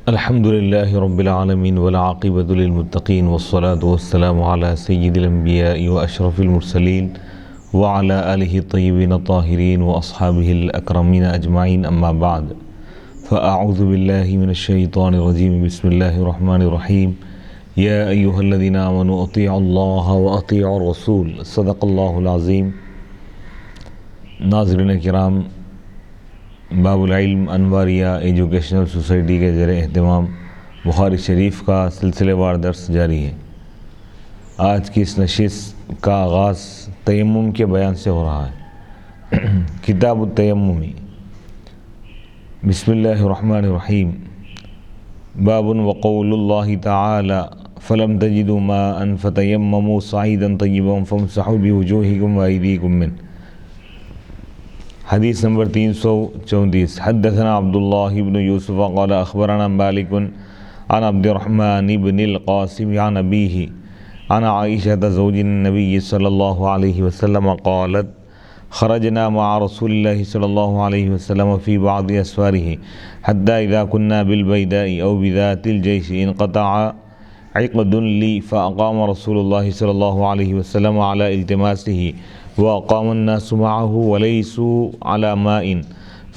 الحمد لله رب العالمين والعاقبة للمتقين والصلاة والسلام على سيد الأنبياء وأشرف المرسلين وعلى آله الطيبين الطاهرين وأصحابه الأكرمين أجمعين، أما بعد، فأعوذ بالله من الشيطان الرجيم. بسم الله الرحمن الرحيم. يا أيها الذين آمنوا أطيعوا الله وأطيعوا الرسول، صدق الله العظيم. ناظرین کرام، باب العلم انواریہ ایجوکیشنل سوسائٹی کے زیر اہتمام بخاری شریف کا سلسلے وار درس جاری ہے۔ آج کی اس نشست کا آغاز تیمم کے بیان سے ہو رہا ہے۔ کتاب التیمم۔ بسم اللہ الرحمن الرحیم۔ باب وقول اللہ تعالی فلم تجدوا ماء فتیمموا صعیدا طیبا فامسحوا بوجوہکم وایدیکم منہ۔ حدیث نمبر 334۔ حدثنا عبداللہ بن یوسف قال اخبرنا مالک عن عبد الرحمن بن القاسم عن ابیہ عن عائشة زوج النبی صلی اللہ علیہ وسلم قالت خرجنا مع رسول اللہ صلی اللہ علیہ وسلم في بعض اسفاره حتى اذا كنا بالبيداء او بذات الجيش انقطع عقد لي فاقام رسول الله صلی اللہ علیہ وسلم على التماسه وقام الناس معه وليسوا على ماء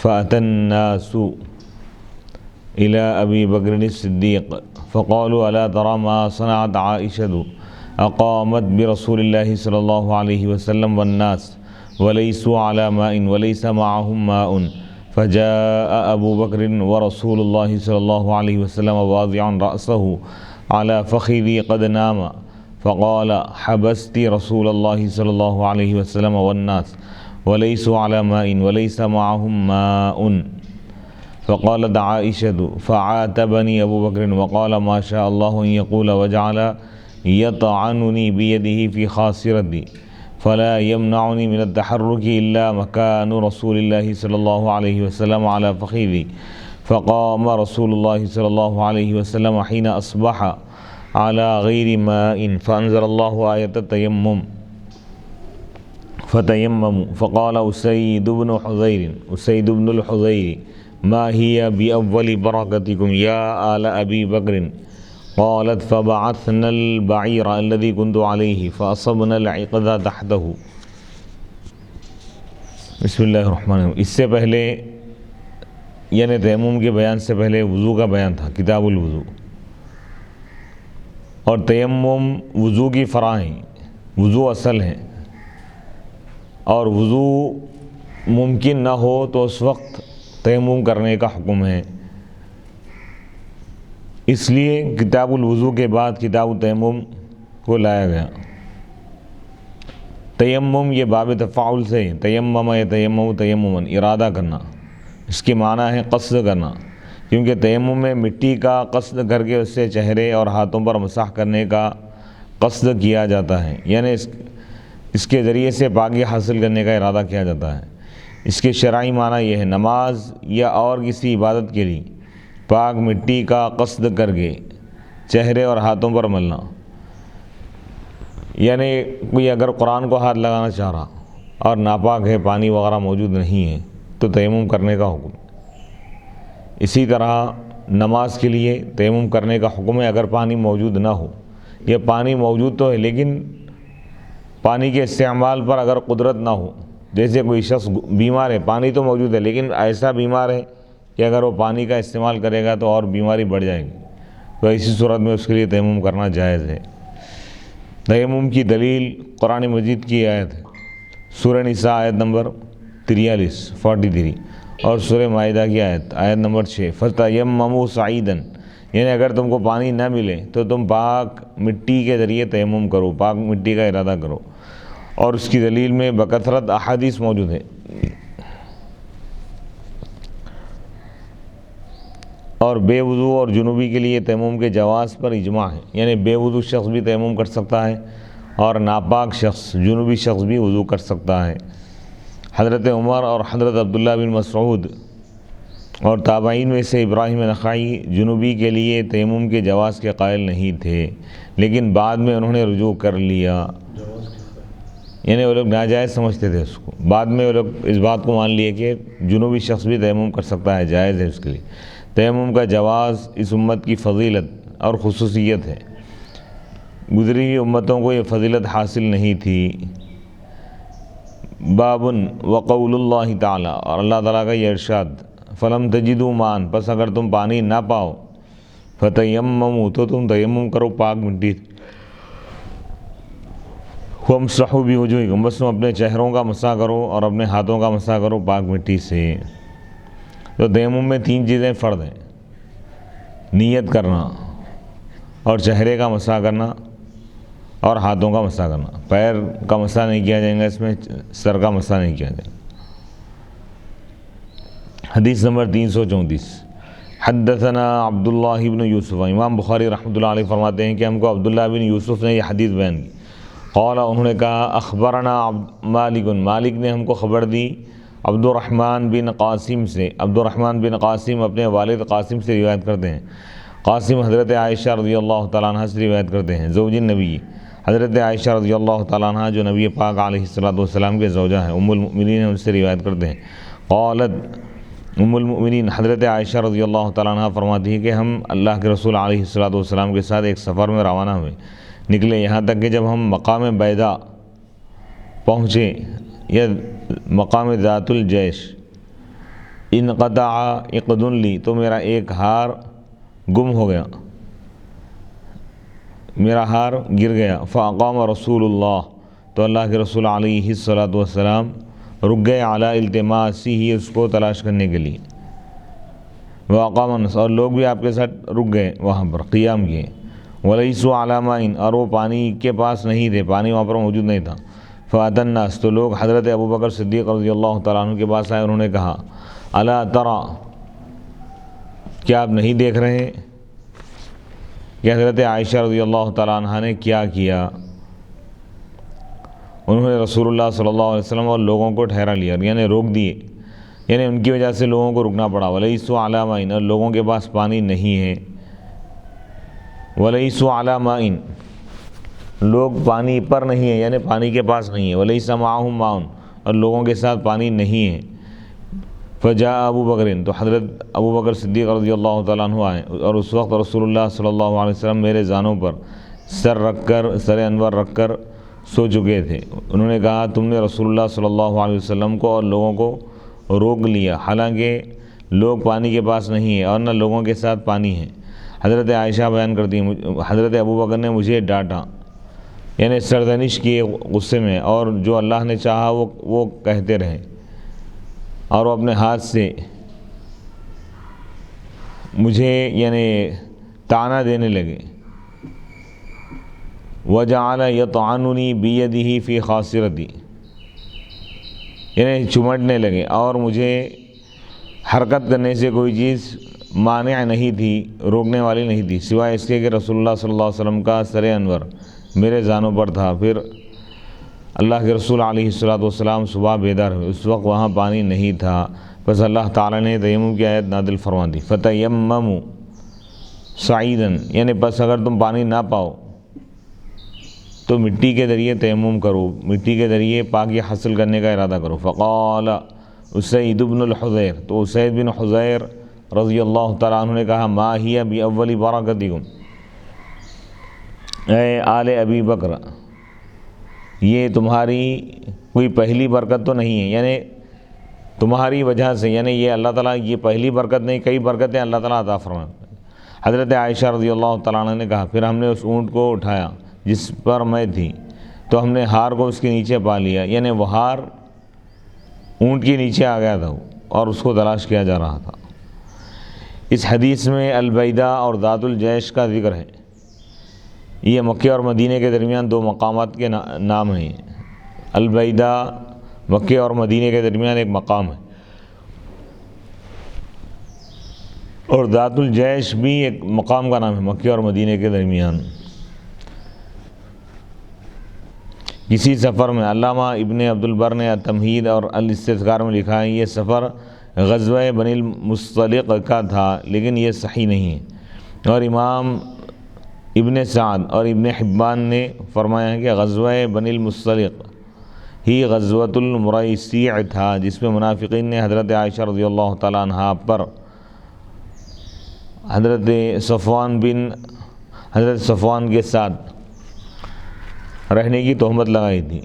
فأتى الناس إلى أبي بكر الصديق فقالوا ألا ترى ما صنعت عائشة أقامت برسول الله صلى الله عليه وسلم والناس وليسوا على ماء وليس معهم ماء فجاء أبو بكر ورسول الله صلى الله عليه وسلم واضعا رأسه على فخذي قد نام فقال حبست رسول الله صلى الله عليه وسلم والناس وليسوا على ماء وليس معهم ماء فقالت عائشة فعاتبني أبو بكر وقال ما شاء الله أن يقول وجعل يطعنني بيده في خاصرتي فلا يمنعني من التحرك إلا مكان رسول الله صلى الله عليه وسلم على فخذي فقام رسول الله صلى الله عليه وسلم حين أصبح على غير ماء فأنزل الله آية التيمم فتيمموا فقال أسيد بن الحضير ما هي بأول بركتكم يا آل أبي بكر قالت فبعثنا البعير الذي كنت عليه فأصبنا العقد تحته۔ بسم اللہ الرحمن الرحیم۔ اس سے پہلے یعنی تیمم کے بیان سے پہلے وضو کا بیان تھا، کتاب الوضو۔ اور تیمم وضو کی فرع ہیں، وضو اصل ہیں، اور وضو ممکن نہ ہو تو اس وقت تیمم کرنے کا حکم ہے۔ اس لیے کتاب الوضو کے بعد کتاب التیمم کو لایا گیا۔ تیمم یہ باب تفاعل سے تیمم یتیمم تیممن، ارادہ کرنا، اس کے معنی ہے قصد کرنا، کیونکہ تیمم میں مٹی کا قصد کر کے اس سے چہرے اور ہاتھوں پر مسح کرنے کا قصد کیا جاتا ہے، یعنی اس کے ذریعے سے پاکی حاصل کرنے کا ارادہ کیا جاتا ہے۔ اس کے شرعی معنی یہ ہے نماز یا اور کسی عبادت کے لیے پاک مٹی کا قصد کر کے چہرے اور ہاتھوں پر ملنا، یعنی کوئی اگر قرآن کو ہاتھ لگانا چاہ رہا اور ناپاک ہے، پانی وغیرہ موجود نہیں ہے تو تیمم کرنے کا حکم۔ اسی طرح نماز کے لیے تیمم کرنے کا حکم ہے اگر پانی موجود نہ ہو، یا پانی موجود تو ہے لیکن پانی کے استعمال پر اگر قدرت نہ ہو، جیسے کوئی شخص بیمار ہے، پانی تو موجود ہے لیکن ایسا بیمار ہے کہ اگر وہ پانی کا استعمال کرے گا تو اور بیماری بڑھ جائے گی، تو ایسی صورت میں اس کے لیے تیمم کرنا جائز ہے۔ تیمم کی دلیل قرآن مجید کی آیت ہے، سورہ نساء آیت نمبر 43 اور سورہ مائدہ کی آیت نمبر 6۔ فَتَيَمَّمُوا صَعِيدًا، یعنی اگر تم کو پانی نہ ملے تو تم پاک مٹی کے ذریعے تیمم کرو، پاک مٹی کا ارادہ کرو، اور اس کی دلیل میں بکثرت احادیث موجود ہے۔ اور بے وضو اور جنوبی کے لیے تیمم کے جواز پر اجماع ہے، یعنی بے وضو شخص بھی تیمم کر سکتا ہے اور ناپاک شخص، جنوبی شخص بھی وضو کر سکتا ہے۔ حضرت عمر اور حضرت عبداللہ بن مسعود اور تابعین میں سے ابراہیم نخعی جنوبی کے لیے تیمم کے جواز کے قائل نہیں تھے، لیکن بعد میں انہوں نے رجوع کر لیا، یعنی وہ لوگ ناجائز سمجھتے تھے اس کو، بعد میں وہ لوگ اس بات کو مان لیے کہ جنوبی شخص بھی تیمم کر سکتا ہے، جائز ہے اس کے لیے۔ تیمم کا جواز اس امت کی فضیلت اور خصوصیت ہے، گزری ہوئی امتوں کو یہ فضیلت حاصل نہیں تھی۔ بابن وقول اللہ تعالیٰ، اور اللہ تعالیٰ کا یہ ارشاد، فلم تجدوا ماء، پس اگر تم پانی نہ پاؤ، فتیمموا، تو تم تیمم کرو پاک مٹی سے، وامسحوا بوجوہکم، بس تم اپنے چہروں کا مسح کرو اور اپنے ہاتھوں کا مسح کرو پاک مٹی سے۔ تو تیمم میں 3 چیزیں فرض ہیں، نیت کرنا اور چہرے کا مسح کرنا اور ہاتھوں کا مسح کرنا، پیر کا مسح نہیں کیا جائے گا، اس میں سر کا مسح نہیں کیا جائے گا۔ حدیث نمبر 334، حدثنا عبداللہ بن یوسف، امام بخاری رحمۃ اللہ علیہ فرماتے ہیں کہ ہم کو عبداللہ بن یوسف نے یہ حدیث بیان کی، قال، انہوں نے کہا، اخبرنا مالک، مالک نے ہم کو خبر دی عبد الرحمن بن قاسم سے، عبد الرحمن بن قاسم اپنے والد قاسم سے روایت کرتے ہیں، قاسم حضرت عائشہ رضی اللہ تعالیٰ عنہ سے روایت کرتے ہیں، زوج النبی، حضرت عائشہ رضی اللہ تعالیٰ عنہ جو نبی پاک علیہ الصلوۃ والسلام کے زوجہ ہیں، ام المؤمنین ہیں، ان سے روایت کرتے ہیں، قالت، ام المؤمنین حضرت عائشہ رضی اللہ تعالیٰ عنہ فرماتی ہیں کہ ہم اللہ کے رسول علیہ الصلوۃ والسلام کے ساتھ ایک سفر میں روانہ ہوئے، نکلے، یہاں تک کہ جب ہم مقام بیضاء پہنچے یا مقام ذات الجیش، انقطع عقد لی، تو میرا ایک ہار گم ہو گیا، میرا ہار گر گیا، فاقام رسول اللہ، تو اللہ کے رسول علیہ الصلوۃ والسلام رک گئے، علی التماسی، ہی اس کو تلاش کرنے کے لیے، واقام الناس، اور لوگ بھی آپ کے ساتھ رک گئے، وہاں پر قیام کیے، ولیسوا علی ماء، اور وہ پانی کے پاس نہیں تھے، پانی وہاں پر موجود نہیں تھا، فأتی الناس، تو لوگ حضرت ابو بکر صدیق رضی اللہ تعالیٰ عنہ کے پاس آئے، انہوں نے کہا، الا تری، کیا آپ نہیں دیکھ رہے کہ حضرت عائشہ رضی اللہ تعالیٰ عنہ نے کیا کیا؟ انہوں نے رسول اللہ صلی اللہ علیہ وسلم اور لوگوں کو ٹھہرا لیا، یعنی روک دیے، یعنی ان کی وجہ سے لوگوں کو رکنا پڑا، ولیسوا علی ماء، اور لوگوں کے پاس پانی نہیں ہے، ولیسوا علی ماء، لوگ پانی پر نہیں ہیں، یعنی پانی کے پاس نہیں ہے، ولیس معہم ماء، اور لوگوں کے ساتھ پانی نہیں ہے، فجاء ابو بکر، تو حضرت ابو بکر صدیق رضی اللہ تعالیٰ عنہ آئے، اور اس وقت رسول اللہ صلی اللہ علیہ وسلم میرے زانوں پر سر انور رکھ کر سو چکے تھے، انہوں نے کہا، تم نے رسول اللہ صلی اللہ علیہ وسلم کو اور لوگوں کو روک لیا، حالانکہ لوگ پانی کے پاس نہیں ہیں اور نہ لوگوں کے ساتھ پانی ہے۔ حضرت عائشہ بیان کرتی ہیں، حضرت ابو بکر نے مجھے ڈانٹا، یعنی سرزنش کیے غصے میں، اور جو اللہ نے چاہا وہ کہتے رہے، اور وہ اپنے ہاتھ سے مجھے یعنی طعنہ دینے لگے، وجعل یطعننی بیدہ فی خاصرتی، یعنی چمٹنے لگے، اور مجھے حرکت کرنے سے کوئی چیز مانع نہیں تھی، روکنے والی نہیں تھی، سوائے اس کے کہ رسول اللہ صلی اللہ علیہ وسلم کا سر انور میرے زانوں پر تھا۔ پھر اللہ کے رسول علیہ الصلوۃ والسلام صبح بیدار ہوئے، اس وقت وہاں پانی نہیں تھا، بس اللہ تعالیٰ نے تیمم کی آیت نازل فرما دی، فتیمموا صعیدا، یعنی بس اگر تم پانی نہ پاؤ تو مٹی کے ذریعے تیمم کرو، مٹی کے ذریعے پاکی حاصل کرنے کا ارادہ کرو۔ فقال اسید بن الحضیر، تو اسید بن حضیر رضی اللہ تعالیٰ عنہ نے کہا، ما ہی باول برکتکم، اے آل ابی بکر، یہ تمہاری کوئی پہلی برکت تو نہیں ہے، یعنی تمہاری وجہ سے، یعنی یہ اللہ تعالیٰ، یہ پہلی برکت نہیں، کئی برکتیں اللہ تعالیٰ عطا فرمائے۔ حضرت عائشہ رضی اللہ تعالیٰ عنہ نے کہا، پھر ہم نے اس اونٹ کو اٹھایا جس پر میں تھی، تو ہم نے ہار کو اس کے نیچے پا لیا، یعنی وہ ہار اونٹ کے نیچے آ گیا تھا اور اس کو تلاش کیا جا رہا تھا۔ اس حدیث میں البیداء اور ذات الجیش کا ذکر ہے، یہ مکہ اور مدینہ کے درمیان 2 مقامات کے نام ہیں۔ البیداء مکہ اور مدینہ کے درمیان ایک مقام ہے، اور ذات الجیش بھی ایک مقام کا نام ہے مکہ اور مدینہ کے درمیان۔ کسی سفر میں، علامہ ابن عبد البر نے التمہید اور الاستذکار میں لکھا ہے، یہ سفر غزوہ بنی المصطلق کا تھا، لیکن یہ صحیح نہیں ہے، اور امام ابن سعد اور ابن حبان نے فرمایا ہے کہ غزوہ بنی المصطلق ہی غزوۃ المریسیع تھا، جس میں منافقین نے حضرت عائشہ رضی اللہ تعالیٰ عنہ پر حضرت صفوان کے ساتھ رہنے کی تہمت لگائی تھی۔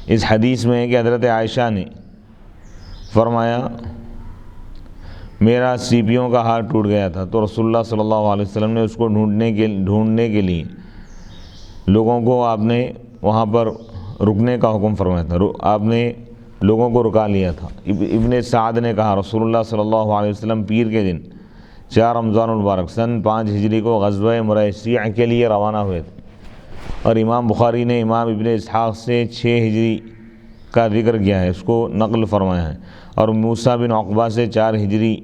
اس حدیث میں ہے کہ حضرت عائشہ نے فرمایا میرا سیپیوں کا ہار ٹوٹ گیا تھا، تو رسول اللہ صلی اللہ علیہ وسلم نے اس کو ڈھونڈنے کے لیے لوگوں کو آپ نے وہاں پر رکنے کا حکم فرمایا تھا، آپ نے لوگوں کو رکا لیا تھا۔ ابن سعد نے کہا رسول اللہ صلی اللہ علیہ وسلم پیر کے دن 4 رمضان المبارک سن 5 ہجری کو غزوہ مریسیع کے لیے روانہ ہوئے تھے، اور امام بخاری نے امام ابن اسحاق سے 6 ہجری کا ذکر کیا ہے، اس کو نقل فرمایا ہے، اور موسیٰ بن عقبہ سے 4 ہجری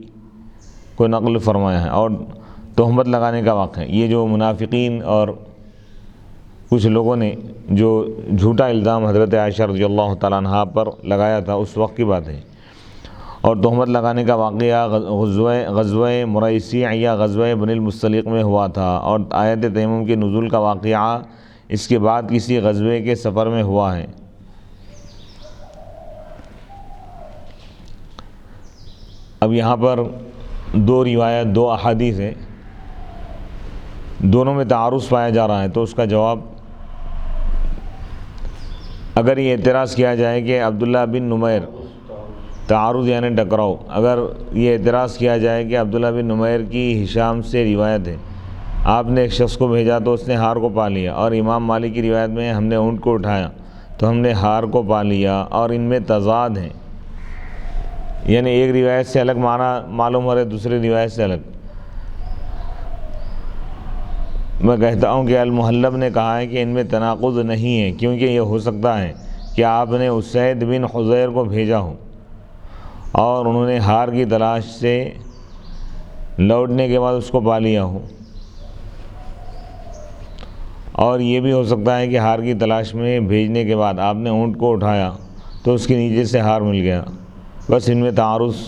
کو نقل فرمایا ہے۔ اور تہمت لگانے کا واقعہ، یہ جو منافقین اور کچھ لوگوں نے جو جھوٹا الزام حضرت عائشہ رضی اللہ تعالیٰ عنہ پر لگایا تھا اس وقت کی بات ہے۔ اور تہمت لگانے کا واقعہ غزوہ مریسیع یا غزوہ بنی المصطلق میں ہوا تھا، اور آیت تیمم کے نزول کا واقعہ اس کے بعد کسی غزوے کے سفر میں ہوا ہے۔ اب یہاں پر 2 احادیث ہیں، دونوں میں تعارض پایا جا رہا ہے، تو اس کا جواب اگر یہ اعتراض کیا جائے کہ عبداللہ بن نمیر، تعارض یعنی ٹکراؤ، اگر یہ اعتراض کیا جائے کہ عبداللہ بن نمیر کی ہشام سے روایت ہے آپ نے ایک شخص کو بھیجا تو اس نے ہار کو پا لیا، اور امام مالک کی روایت میں ہم نے اونٹ کو اٹھایا تو ہم نے ہار کو پا لیا، اور ان میں تضاد ہیں، یعنی ایک روایت سے الگ معنی معلوم ہو رہے دوسری روایت سے الگ۔ میں کہتا ہوں کہ المحلب نے کہا ہے کہ ان میں تناقض نہیں ہے، کیونکہ یہ ہو سکتا ہے کہ آپ نے اسید بن حضیر کو بھیجا ہو اور انہوں نے ہار کی تلاش سے لوٹنے کے بعد اس کو پا لیا ہو، اور یہ بھی ہو سکتا ہے کہ ہار کی تلاش میں بھیجنے کے بعد آپ نے اونٹ کو اٹھایا تو اس کے نیچے سے ہار مل گیا، بس ان میں تعارض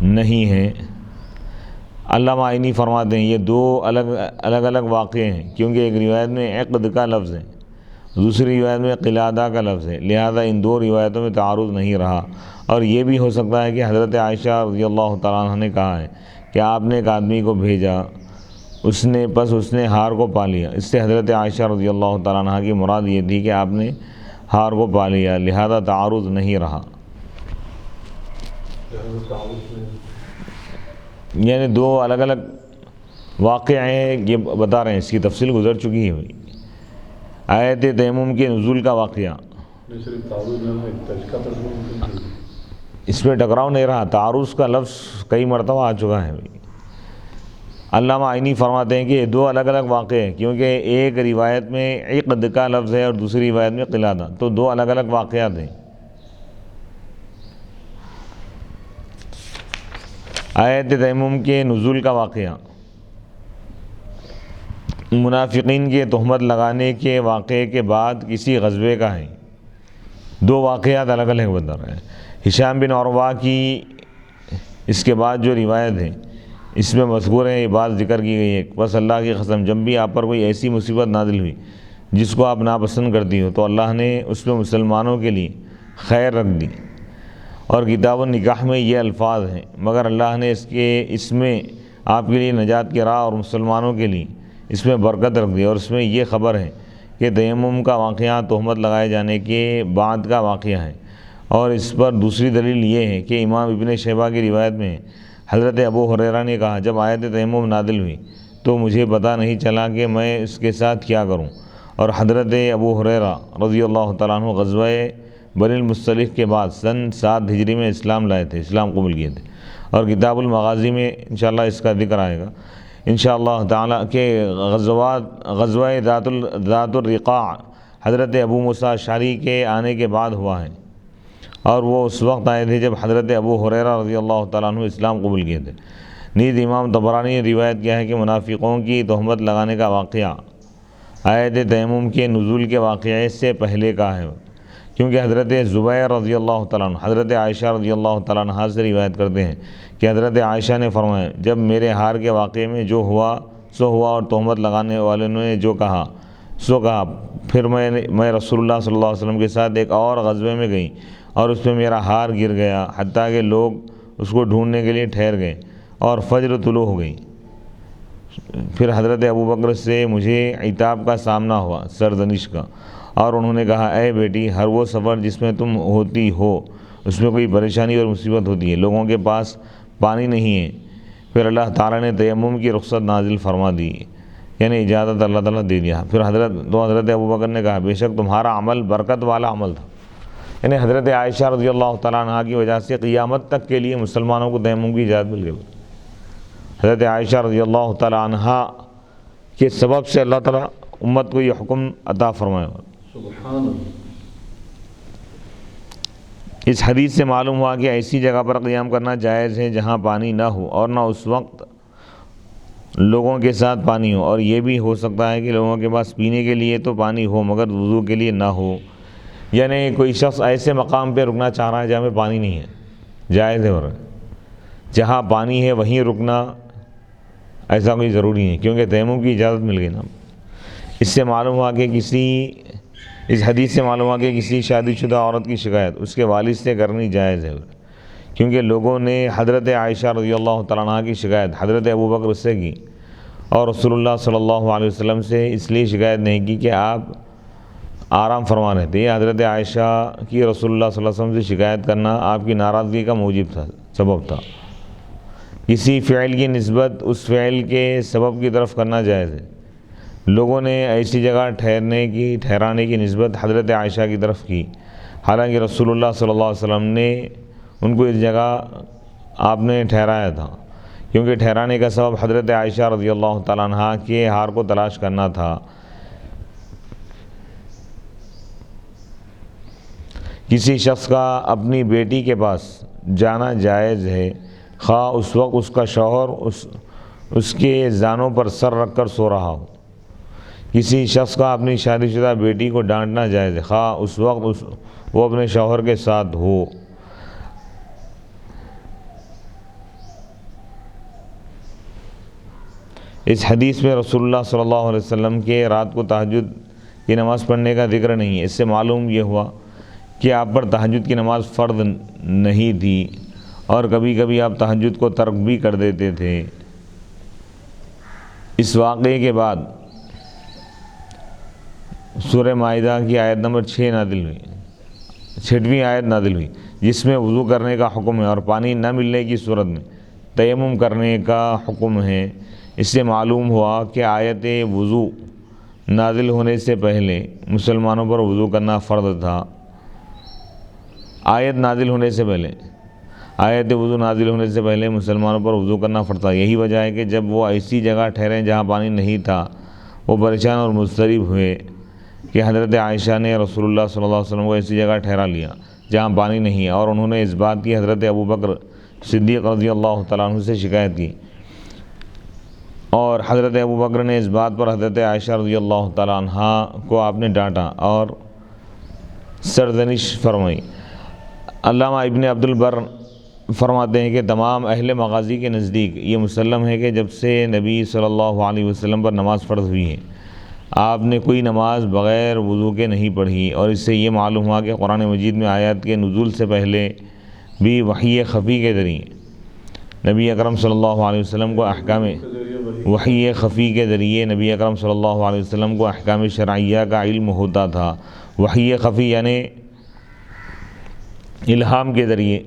نہیں ہے۔ علامہ عینی فرماتے ہیں یہ 2 الگ واقعے ہیں، کیونکہ ایک روایت میں عقد کا لفظ ہے، دوسری روایت میں قلادہ کا لفظ ہے، لہذا ان 2 روایتوں میں تعارض نہیں رہا۔ اور یہ بھی ہو سکتا ہے کہ حضرت عائشہ رضی اللہ تعالیٰ عنہ نے کہا ہے کہ آپ نے ایک آدمی کو بھیجا، اس نے ہار کو پا لیا، اس سے حضرت عائشہ رضی اللہ تعالیٰ عنہ کی مراد یہ تھی کہ آپ نے ہار کو پا لیا، لہذا تعارض نہیں رہا۔ یعنی 2 الگ واقعے ہیں، یہ بتا رہے ہیں، اس کی تفصیل گزر چکی ہے۔ آیت تیمم کے نزول کا واقعہ، اس پہ ٹکراؤ نہیں رہا، تعارض کا لفظ کئی مرتبہ آ چکا ہے۔ علامہ عینی فرماتے ہیں کہ یہ 2 الگ واقعے ہیں، کیونکہ ایک روایت میں عقد کا لفظ ہے اور دوسری روایت میں قلادہ، تو 2 الگ واقعات ہیں۔ آیت تیمم کے نزول کا واقعہ منافقین کے تہمت لگانے کے واقعے کے بعد کسی غزوے کا ہے۔ 2 واقعات الگ بتا رہے ہیں۔ ہشام بن عروہ کی اس کے بعد جو روایت ہے اس میں مذکور ہے، یہ بات ذکر کی گئی ہے، بس اللہ کی قسم جب بھی آپ پر کوئی ایسی مصیبت نازل ہوئی جس کو آپ ناپسند کرتی ہو تو اللہ نے اس میں مسلمانوں کے لیے خیر رکھ دی، اور کتاب النکاح میں یہ الفاظ ہیں، مگر اللہ نے اس میں آپ کے لیے نجات کی راہ اور مسلمانوں کے لیے اس میں برکت رکھ دی، اور اس میں یہ خبر ہے کہ تیمم کا واقعہ تہمت لگائے جانے کے بعد کا واقعہ ہے۔ اور اس پر دوسری دلیل یہ ہے کہ امام ابن شیبہ کی روایت میں حضرت ابو ہریرہ نے کہا جب آیت تیمم نازل ہوئی تو مجھے پتہ نہیں چلا کہ میں اس کے ساتھ کیا کروں، اور حضرت ابو ہریرہ رضی اللہ تعالیٰ عنہ غزوہ بنی المصطلق کے بعد سن 7 ہجری میں اسلام لائے تھے، اسلام قبول کیے تھے، اور کتاب المغازی میں انشاءاللہ اس کا ذکر آئے گا انشاءاللہ تعالیٰ کہ غزوہ ذات الرقاع حضرت ابو موسیٰ اشعری کے آنے کے بعد ہوا ہے، اور وہ اس وقت آئے تھے جب حضرت ابو ہریرہ رضی اللہ تعالیٰ عنہ اسلام قبول کیے تھے۔ نیز امام طبرانی نے روایت کیا ہے کہ منافقوں کی تہمت لگانے کا واقعہ آیت تیمم کے نزول کے واقعے سے پہلے کا ہے، کیونکہ حضرت زبیر رضی اللہ تعالیٰ عنہ حضرت عائشہ رضی اللہ تعالیٰ عنہ سے روایت کرتے ہیں کہ حضرت عائشہ نے فرمایا جب میرے ہار کے واقعے میں جو ہوا سو ہوا، اور تہمت لگانے والے نے جو کہا سو کہا، پھر میں رسول اللہ صلی اللہ علیہ وسلم کے ساتھ ایک اور غزوے میں گئی اور اس میں میرا ہار گر گیا، حتیٰ کہ لوگ اس کو ڈھونڈنے کے لیے ٹھہر گئے اور فجر طلوع ہو گئی، پھر حضرت ابوبکر سے مجھے عتاب کا سامنا ہوا، سرزنش کا، اور انہوں نے کہا اے بیٹی، ہر وہ سفر جس میں تم ہوتی ہو اس میں کوئی پریشانی اور مصیبت ہوتی ہے، لوگوں کے پاس پانی نہیں ہے۔ پھر اللہ تعالیٰ نے تیمم کی رخصت نازل فرما دی، یعنی اجازت اللہ تعالیٰ دے دیا۔ پھر حضرت ابوبکر نے کہا بے شک تمہارا عمل برکت والا عمل تھا، یعنی حضرت عائشہ رضی اللہ تعالیٰ عنہ کی وجہ سے قیامت تک کے لیے مسلمانوں کو تیمم کی اجازت مل گئی۔ حضرت عائشہ رضی اللہ تعالیٰ عنہ کے سبب سے اللہ تعالیٰ امت کو یہ حکم عطا فرمائے۔ سبحان اللہ۔ اس حدیث سے معلوم ہوا کہ ایسی جگہ پر قیام کرنا جائز ہے جہاں پانی نہ ہو اور نہ اس وقت لوگوں کے ساتھ پانی ہو، اور یہ بھی ہو سکتا ہے کہ لوگوں کے پاس پینے کے لیے تو پانی ہو مگر وضو کے لیے نہ ہو، یعنی کوئی شخص ایسے مقام پہ رکنا چاہ رہا ہے جہاں پہ پانی نہیں ہے، جائز ہے، اور جہاں پانی ہے وہیں رکنا ایسا کوئی ضروری نہیں، کیونکہ تیمم کی اجازت مل گئی نا۔ اس سے معلوم ہوا کہ اس حدیث سے معلوم ہوا کہ کسی شادی شدہ عورت کی شکایت اس کے والد سے کرنی جائز ہے، کیونکہ لوگوں نے حضرت عائشہ رضی اللہ تعالیٰ عنہ کی شکایت حضرت ابوبکر سے کی، اور رسول اللہ صلی اللہ علیہ وسلم سے اس لیے شکایت نہیں کی کہ آپ آرام فرما رہے تھے۔ یہ حضرت عائشہ کی رسول اللہ صلی اللہ علیہ وسلم سے شکایت کرنا آپ کی ناراضگی کا موجب تھا، سبب تھا۔ کسی فعل کی نسبت اس فعل کے سبب کی طرف کرنا جائز ہے۔ لوگوں نے ایسی جگہ ٹھہرانے کی نسبت حضرت عائشہ کی طرف کی، حالانکہ رسول اللہ صلی اللہ علیہ وسلم نے ان کو اس جگہ آپ نے ٹھہرایا تھا، کیونکہ ٹھہرانے کا سبب حضرت عائشہ رضی اللہ تعالیٰ عنہ کے ہار کو تلاش کرنا تھا۔ کسی شخص کا اپنی بیٹی کے پاس جانا جائز ہے، خواہ اس وقت اس کا شوہر اس کے زانوں پر سر رکھ کر سو رہا ہو۔ کسی شخص کا اپنی شادی شدہ بیٹی کو ڈانٹنا جائز ہے، خواہ اس وقت وہ اپنے شوہر کے ساتھ ہو۔ اس حدیث میں رسول اللہ صلی اللہ علیہ وسلم کے رات کو تہجد کی نماز پڑھنے کا ذکر نہیں ہے۔ اس سے معلوم یہ ہوا کہ آپ پر تہجد کی نماز فرض نہیں تھی، اور کبھی کبھی آپ تہجد کو ترک بھی کر دیتے تھے۔ اس واقعے کے بعد سورہ مائدہ کی آیت نمبر 6ویں آیت نازل ہوئی، جس میں وضو کرنے کا حکم ہے اور پانی نہ ملنے کی صورت میں تیمم کرنے کا حکم ہے۔ اس سے معلوم ہوا کہ آیت وضو نازل ہونے سے پہلے مسلمانوں پر وضو کرنا فرض تھا۔ آیت وضو نازل ہونے سے پہلے مسلمانوں پر وضو کرنا فرض تھا۔ یہی وجہ ہے کہ جب وہ ایسی جگہ ٹھہرے جہاں پانی نہیں تھا، وہ پریشان اور مضطرب ہوئے کہ حضرت عائشہ نے رسول اللہ صلی اللہ علیہ وسلم کو ایسی جگہ ٹھہرا لیا جہاں پانی نہیں ہے، اور انہوں نے اس بات کی حضرت ابوبکر صدیق رضی اللہ تعالیٰ عنہ سے شکایت کی، اور حضرت ابوبکر نے اس بات پر حضرت عائشہ رضی اللہ تعالیٰ عنہ کو آپ نے ڈانٹا اور سرزنش فرمائی۔ علامہ ابن عبد البر فرماتے ہیں کہ تمام اہل مغازی کے نزدیک یہ مسلم ہے کہ جب سے نبی صلی اللہ علیہ وسلم پر نماز فرض ہوئی ہے، آپ نے کوئی نماز بغیر وضو کے نہیں پڑھی، اور اس سے یہ معلوم ہوا کہ قرآن مجید میں آیات کے نزول سے پہلے بھی وحی خفی کے ذریعے نبی اکرم صلی اللہ علیہ وسلم کو احکام شرعیہ کا علم ہوتا تھا۔ وحی خفی یعنی الہام کے ذریعے،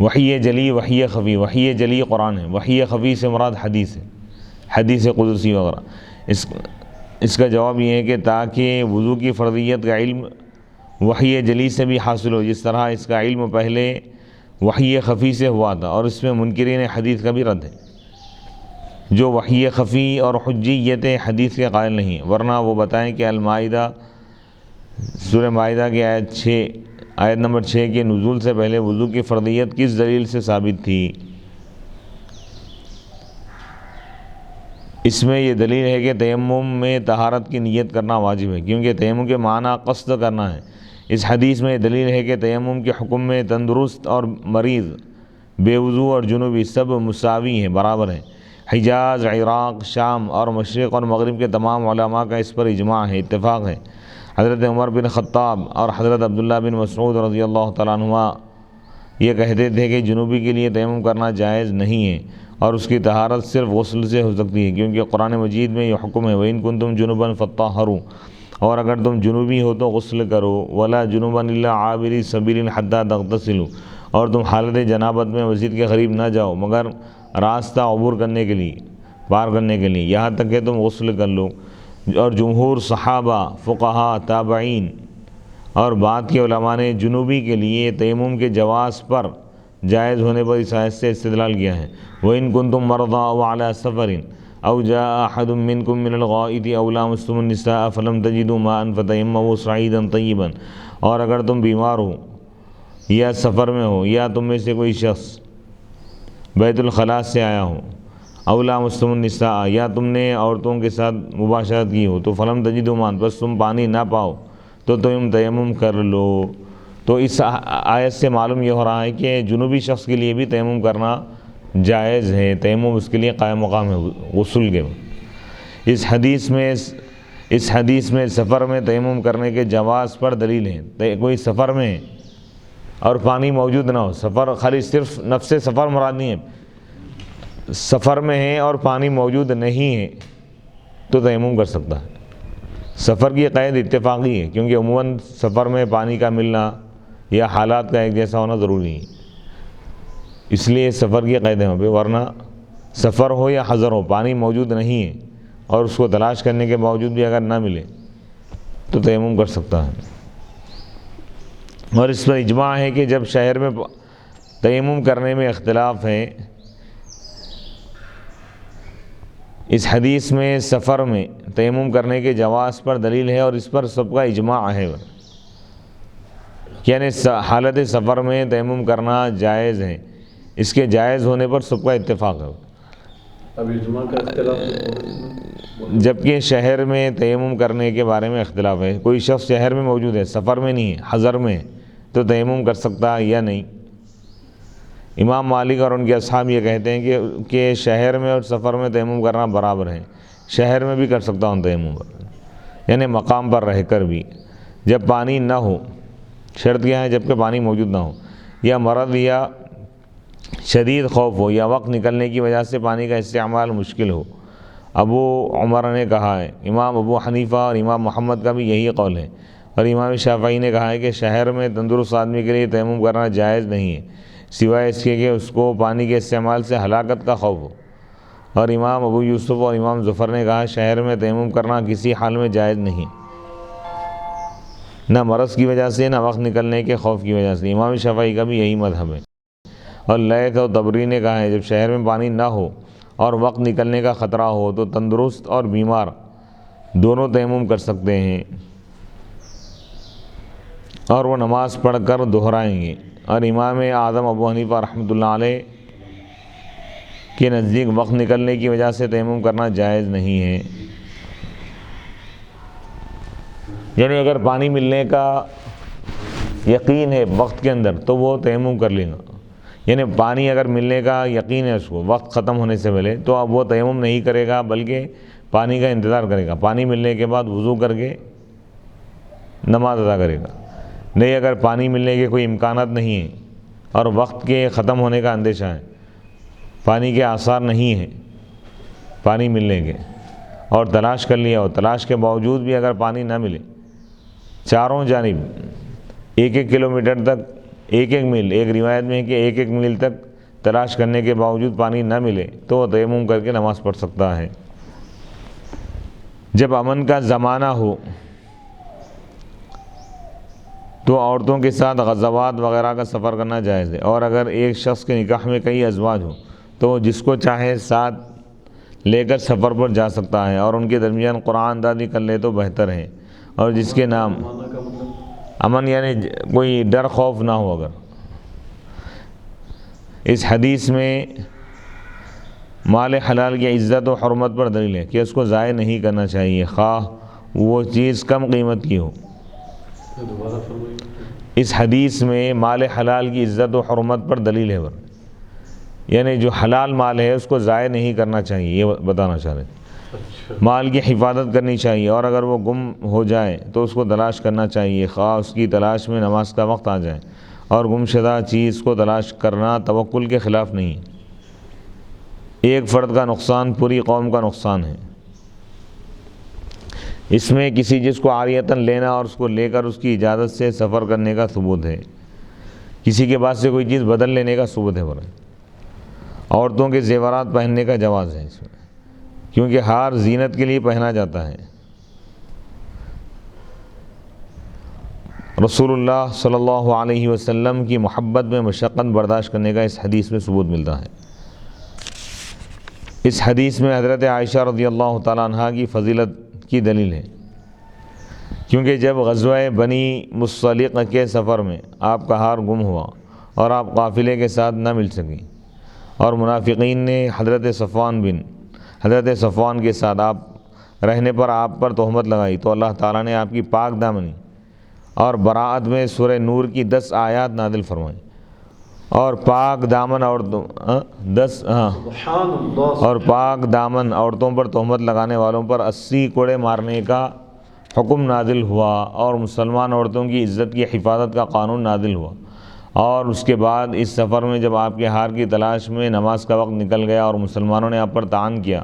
وحی جلی، وحی خفی۔ وحی جلی قرآن ہے، وحی خفی سے مراد حدیث ہے، حدیث قدسی وغیرہ۔ اس کا جواب یہ ہے کہ تاکہ وضو کی فرضیت کا علم وحی جلی سے بھی حاصل ہو، جس طرح اس کا علم پہلے وحی خفی سے ہوا تھا، اور اس میں منکرین حدیث کا بھی رد ہے جو وحی خفی اور حجیت حدیث کے قائل نہیں، ورنہ وہ بتائیں کہ المائدہ سورہ مائدہ کی آیت نمبر 6 کے نزول سے پہلے وضو کی فرضیت کس دلیل سے ثابت تھی۔ اس میں یہ دلیل ہے کہ تیمم میں طہارت کی نیت کرنا واجب ہے، کیونکہ تیمم کے معنی قصد کرنا ہے۔ اس حدیث میں یہ دلیل ہے کہ تیمم کے حکم میں تندرست اور مریض، بے وضو اور جنوبی سب مساوی ہیں، برابر ہیں۔ حجاز، عراق، شام اور مشرق اور مغرب کے تمام علماء کا اس پر اجماع ہے، اتفاق ہے۔ حضرت عمر بن خطاب اور حضرت عبداللہ بن مسعود رضی اللہ تعالیٰ عنہ یہ کہتے تھے کہ جنوبی کے لیے تیمم کرنا جائز نہیں ہے، اور اس کی طہارت صرف غسل سے ہو سکتی ہے، کیونکہ قرآن مجید میں یہ حکم ہے وَإِن كُنتُمْ جُنُبًا فَطَّهَّرُوا، اور اگر تم جنوبی ہو تو غسل کرو، وَلَا جُنُبًا إِلَّا عَابِرِي سَبِيلٍ حَتَّى تَغْتَسِلُوا، اور تم حالت جنابت میں مسجد کے قریب نہ جاؤ مگر راستہ عبور کرنے کے لیے، پار کرنے کے لیے، یہاں تک کہ تم غسل کر لو۔ اور جمہور صحابہ، فقہاء، تابعین اور بعد کے علماء نے جنوبی کے لیے تیمم کے جواز پر، جائز ہونے پر اس آیت سے استدلال کیا ہے۔ وَإِن كُنتُم مَرْضَىٰ أَوْ عَلَىٰ سَفَرٍ أَوْ جَاءَ أَحَدٌ مِّنكُم مِّنَ الْغَائِطِ أَوْ لَامَسْتُمُ النِّسَاءَ فَلَمْ تَجِدُوا مَاءً فَتَيَمَّمُوا صَعِيدًا طَيِّبًا، اور اگر تم بیمار ہو یا سفر میں ہو یا تم میں سے کوئی شخص بیت الخلاء سے آیا ہو، أَوْ لَامَسْتُمُ النِّسَاءَ، یا تم نے عورتوں کے ساتھ مباشرت کی ہو، تو فَلَمْ تَجِدُوا مَاءً، بس تم پانی نہ پاؤ تو تم تیمم کر لو۔ تو اس آیت سے معلوم یہ ہو رہا ہے کہ جنوبی شخص کے لیے بھی تیمم کرنا جائز ہے، تیمم اس کے لیے قائم مقام ہے غسل کے۔ اس حدیث میں سفر میں تیمم کرنے کے جواز پر دلیل ہے۔ کوئی سفر میں اور پانی موجود نہ ہو، سفر خالی صرف نفس سفر مراد نہیں ہے، سفر میں ہے اور پانی موجود نہیں ہے تو تیمم کر سکتا ہے۔ سفر کی قید اتفاقی ہے، کیونکہ عموماً سفر میں پانی کا ملنا یا حالات کا ایک جیسا ہونا ضروری ہے، اس لیے سفر کی قید ہے وہاں پہ، ورنہ سفر ہو یا حضر ہو، پانی موجود نہیں ہے اور اس کو تلاش کرنے کے باوجود بھی اگر نہ ملے تو تیمم کر سکتا ہے۔ اور اس پر اجماع ہے کہ جب شہر میں تیمم کرنے میں اختلاف ہے، اس حدیث میں سفر میں تیمم کرنے کے جواز پر دلیل ہے اور اس پر سب کا اجماع ہے، یعنی حالت سفر میں تیمم کرنا جائز ہے، اس کے جائز ہونے پر سب کا اتفاق ہے۔ اب اجماع کا اختلاف، جبکہ شہر میں تیمم کرنے کے بارے میں اختلاف ہے، کوئی شخص شہر میں موجود ہے، سفر میں نہیں ہے، حضر میں ہے، تو تیمم کر سکتا ہے یا نہیں۔ امام مالک اور ان کے اصحاب یہ کہتے ہیں کہ شہر میں اور سفر میں تیمم کرنا برابر ہے، شہر میں بھی کر سکتا ہوں تیمم، یعنی مقام پر رہ کر بھی، جب پانی نہ ہو۔ شرط کیا ہے؟ جب کہ پانی موجود نہ ہو، یا مرض یا شدید خوف ہو، یا وقت نکلنے کی وجہ سے پانی کا استعمال مشکل ہو۔ ابو عمر نے کہا ہے، امام ابو حنیفہ اور امام محمد کا بھی یہی قول ہے، اور امام شافعی نے کہا ہے کہ شہر میں تندرست آدمی کے لیے تیمم کرنا جائز نہیں ہے، سوائے اس کے کہ اس کو پانی کے استعمال سے ہلاکت کا خوف ہو۔ اور امام ابو یوسف اور امام ظفر نے کہا شہر میں تیمم کرنا کسی حال میں جائز نہیں، نہ مرض کی وجہ سے نہ وقت نکلنے کے خوف کی وجہ سے۔ امام شافعی کا بھی یہی مذہب ہے۔ اور لیث اور طبری نے کہا ہے جب شہر میں پانی نہ ہو اور وقت نکلنے کا خطرہ ہو تو تندرست اور بیمار دونوں تیمم کر سکتے ہیں، اور وہ نماز پڑھ کر دہرائیں گے۔ اور امام اعظم ابو حنیفہ رحمۃ اللہ علیہ کے نزدیک وقت نکلنے کی وجہ سے تیمم کرنا جائز نہیں ہے، یعنی اگر پانی ملنے کا یقین ہے وقت کے اندر تو وہ تیمم کر لے گا، یعنی پانی اگر ملنے کا یقین ہے اس کو وقت ختم ہونے سے پہلے، تو اب وہ تیمم نہیں کرے گا بلکہ پانی کا انتظار کرے گا، پانی ملنے کے بعد وضو کر کے نماز ادا کرے گا۔ نہیں، اگر پانی ملنے کے کوئی امکانات نہیں ہیں اور وقت کے ختم ہونے کا اندیشہ ہے، پانی کے آثار نہیں ہیں پانی ملنے کے، اور تلاش کر لیا، اور تلاش کے باوجود بھی اگر پانی نہ ملے، چاروں جانب 1-1 کلومیٹر تک، 1-1 میل، ایک روایت میں ہے کہ 1-1 میل تک تلاش کرنے کے باوجود پانی نہ ملے تو وہ تیمم کر کے نماز پڑھ سکتا ہے۔ جب امن کا زمانہ ہو تو عورتوں کے ساتھ غزوات وغیرہ کا سفر کرنا جائز ہے، اور اگر ایک شخص کے نکاح میں کئی ازواج ہو تو وہ جس کو چاہے ساتھ لے کر سفر پر جا سکتا ہے، اور ان کے درمیان قرآن دادی کر لے تو بہتر ہے، اور جس کے نام امن یعنی کوئی ڈر خوف نہ ہو۔ اگر اس حدیث میں مال حلال کی عزت و حرمت پر دلیل ہے کہ اس کو ضائع نہیں کرنا چاہیے، خواہ وہ چیز کم قیمت کی ہو۔ اس حدیث میں مال حلال کی عزت و حرمت پر دلیل ہے، یعنی جو حلال مال ہے اس کو ضائع نہیں کرنا چاہیے، یہ بتانا چاہ رہے ہیں۔ مال کی حفاظت کرنی چاہیے، اور اگر وہ گم ہو جائے تو اس کو تلاش کرنا چاہیے، خواہ اس کی تلاش میں نماز کا وقت آ جائے، اور گم شدہ چیز کو تلاش کرنا توکل کے خلاف نہیں۔ ایک فرد کا نقصان پوری قوم کا نقصان ہے۔ اس میں کسی چیز کو عاریتاً لینا اور اس کو لے کر اس کی اجازت سے سفر کرنے کا ثبوت ہے، کسی کے پاس سے کوئی چیز بدل لینے کا ثبوت ہے۔ عورتوں کے زیورات پہننے کا جواز ہے اس میں، کیونکہ ہار زینت کے لیے پہنا جاتا ہے۔ رسول اللہ صلی اللہ علیہ وسلم کی محبت میں مشقت برداشت کرنے کا اس حدیث میں ثبوت ملتا ہے۔ اس حدیث میں حضرت عائشہ رضی اللہ تعالیٰ عنہ کی فضیلت کی دلیل ہے، کیونکہ جب غزوہ بنی مصطلق کے سفر میں آپ کا ہار گم ہوا اور آپ قافلے کے ساتھ نہ مل سکیں اور منافقین نے حضرت صفوان کے ساتھ آپ رہنے پر آپ پر تہمت لگائی، تو اللہ تعالیٰ نے آپ کی پاک دامنی اور براءت میں سورہ نور کی 10 آیات نازل فرمائیں، اور پاک دامن عورتوں پر تہمت لگانے والوں پر 80 کوڑے مارنے کا حکم نازل ہوا، اور مسلمان عورتوں کی عزت کی حفاظت کا قانون نازل ہوا۔ اور اس کے بعد اس سفر میں جب آپ کے ہار کی تلاش میں نماز کا وقت نکل گیا اور مسلمانوں نے آپ پر طعن کیا،